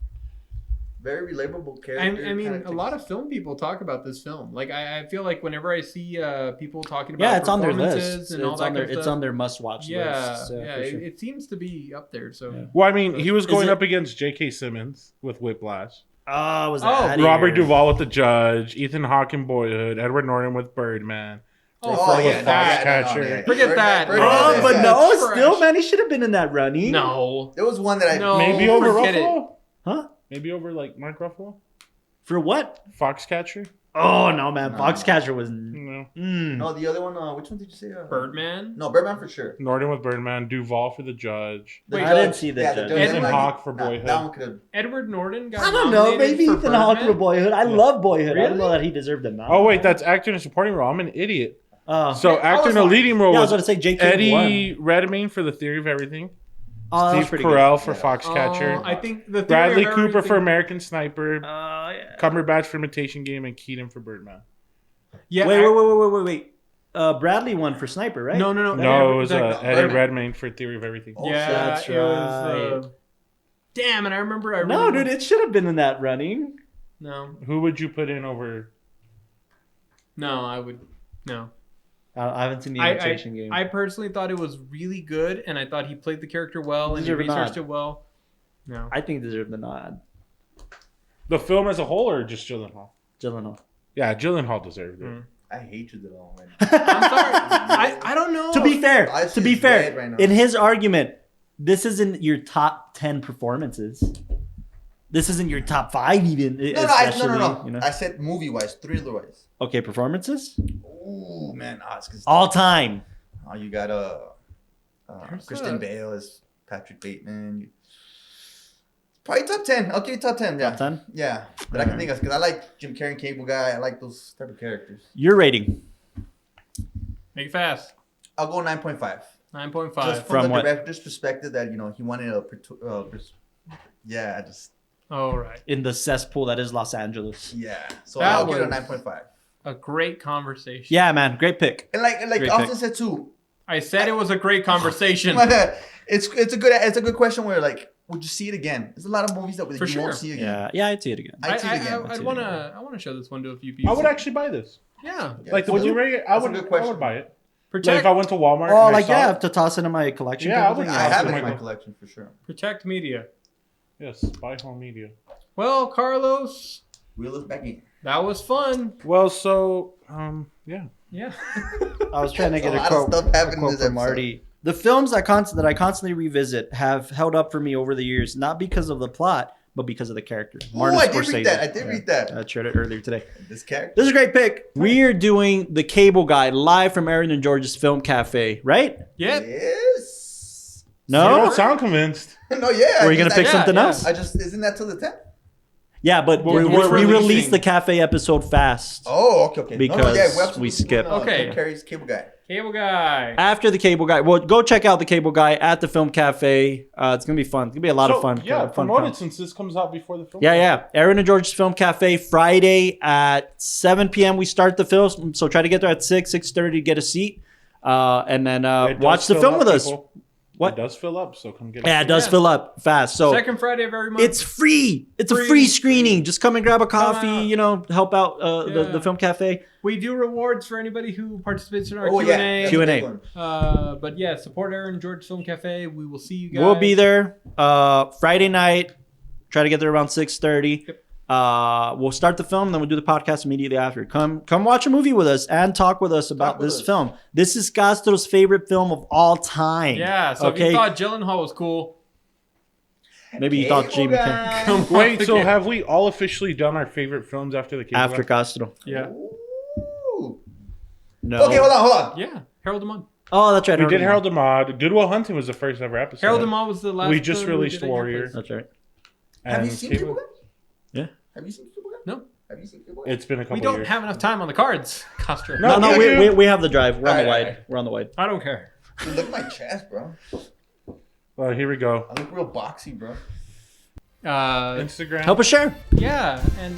very relatable character. I mean, a lot of film people talk about this film. Like, I feel like whenever I see people talking about Yeah, it's on their performances list. and all that kind of It's stuff, on their must-watch list. So, yeah, for sure. it seems to be up there. So, Yeah. Well, I mean, he was going it- up against J.K. Simmons with Whiplash. Was that Robert here? Duvall with The Judge, Ethan Hawke in Boyhood, Edward Norton with Birdman. Oh, yeah, that. Forget that. Oh, but no, Trash. still, man, he should have been in that running. No. There was one that I No. Maybe over forget Ruffalo? Huh? Maybe over like Mark Ruffalo? For what? Foxcatcher? Oh no, man, No. Foxcatcher was. No. No, the other one. Which one did you say? Birdman? No, Birdman for sure. Norton with Birdman, Duvall for The Judge. The I didn't see the yeah, Judge. Judge. Ethan Like, Hawke for Boyhood. That one could have. Edward Norton got I don't know. nominated Maybe for Ethan Hawke Birdman? for Boyhood. I love Boyhood. I don't Really? know that he deserved a nod. Oh, wait, that's actor in a supporting role. I'm an idiot. Yeah, So, I actor was in a like- leading role Yeah, I was was going to say J.K. Eddie Redmayne for The Theory of Everything. Oh, that was Steve pretty Carell for Yeah. Foxcatcher. I think the Bradley Theory of Cooper for Everything- American Sniper. good. Yeah. Cumberbatch for Imitation Game. And Keaton for Birdman. Yeah, Wait. Bradley won for Sniper, right? No. No, it was Eddie Birdman. Redmayne for Theory of Everything. Oh, Yeah, that's it was. right. Damn, and I remember. No, dude, it should have been in that running. No, Who would you put in over? I would. No. I haven't seen the I Imitation Game. I personally thought it was really good, and I thought he played the character well, and he Deserve a researched nod. it well. No. I think he deserved the nod. The film as a whole or just Gyllenhaal? Gyllenhaal. Yeah, Gyllenhaal deserved it. I hate you at all, man. I'm sorry. I don't know. To be fair, I see his red right now. in his argument, this isn't your top 10 performances. This isn't your top 5 even. No. You know? I said movie-wise, thriller-wise. Okay, performances? Ooh, man, Oscars. All time. Oh, you got There's Kristen a- Bale as Patrick Bateman. Probably top 10. Okay, top 10. Yeah. Top 10? Yeah. But I can think of because I like Jim Carrey, Cable Guy. I like those type of characters. Your rating. Make it fast. I'll go 9.5. 9.5. Just From from the what? director's perspective that, he wanted I just, All right. In the cesspool that is Los Angeles. yeah. So That I'll give it a was- 9.5. A great conversation. Yeah, man. Great pick. And like Great Austin pick. said too, I said it was a great conversation. it's a good question where like, would you see it again? There's a lot of movies that you For sure. won't see again. Yeah, I'd see it again. I'd see it again. I want to show this one to a few people. I would actually buy this. Yeah. Yeah, Like the would you? Blu-ray, I That's a would. good I question. would buy it. Like Protect, if I went to Walmart. Oh, and I like, saw yeah, it, to toss into my collection. Yeah, type I of would- thing? I have it in Michael. my collection for sure. protect media. Yes, buy home media. Well, Carlos, Wheel is back in. that was fun. Well, so yeah. Yeah. I was trying to get A a lot of quote, stuff happened in quote this from episode. Marty. The films that I constantly revisit have held up for me over the years, not because of the plot, but because of the character. Oh, Martin I did Scorsese. read that. I did read that. I shared it earlier today. This character. This is a great pick. We are doing The Cable Guy live from Aaron and George's Film Cafe, right? Yep. Yes. You No? don't sound convinced. No, yeah. Were you going to pick yeah, something yeah. else? I just isn't that till the 10th? Yeah, but Well, we we're released releasing- the cafe episode fast. Oh, okay. Because have to we do, skipped. Okay. Jim Carrey's Cable Guy. Cable guy. After The Cable Guy. Well, go check out The Cable Guy at the Film Cafe. It's going to be fun. It's going to be a lot of fun. Yeah, fun promote fun. it since this comes out before the film. Yeah. Aaron and George's Film Cafe, Friday at 7 p.m. We start the film, so try to get there at 6:30 to get a seat. And then It does watch the fill film up, with us. people. What? It does fill up, so come get it. Yeah, it does Yeah. fill up fast. So Second Friday of every month. it's free. It's a Free. free screening. Just come and grab a coffee, out. help out Yeah. the Film Cafe. We do rewards for anybody who participates in our Oh, Q&A. yeah. that's a Q&A. big one. But yeah, support Aaron George Film Cafe. We will see you guys. We'll be there Friday night. Try to get there around 6:30. Yep. We'll start the film, then we'll do the podcast immediately after. Come watch a movie with us and talk with us about with this us. film. This is Castro's favorite film of all time. Yeah, so if okay. you thought Gyllenhaal was cool, Maybe you thought Jamie Kennedy. Wait, so have we all officially done our favorite films after the cable After guy? Castro. Yeah. Ooh. No. Okay, hold on. Yeah. Harold Demond. Oh, that's right. We did Harold Ahmad. Good Will Hunting was the first ever episode. Harold Demond was the last. We just we released did at your Warrior. place. That's right. Have And you seen Cable- Cable Guy? Yeah. Have you seen Cable Guy? No. Have you seen Cable Guy? It's been a couple We don't years. have enough time on the cards, Castro. No, No, you do. we have the drive. We're on the Alright, wide. We're on the wide. I don't care. Dude, look at my chest, bro. Well, here we go. I look real boxy, bro. Instagram. Help us share. Yeah, and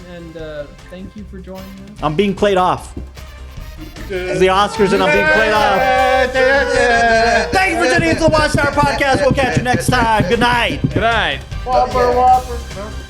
thank you for joining us. I'm being played off. It's the Oscars and I'm being played off. Thank you for tuning into the WatchTower podcast. We'll catch you next time. Good night. Good night. Whopper.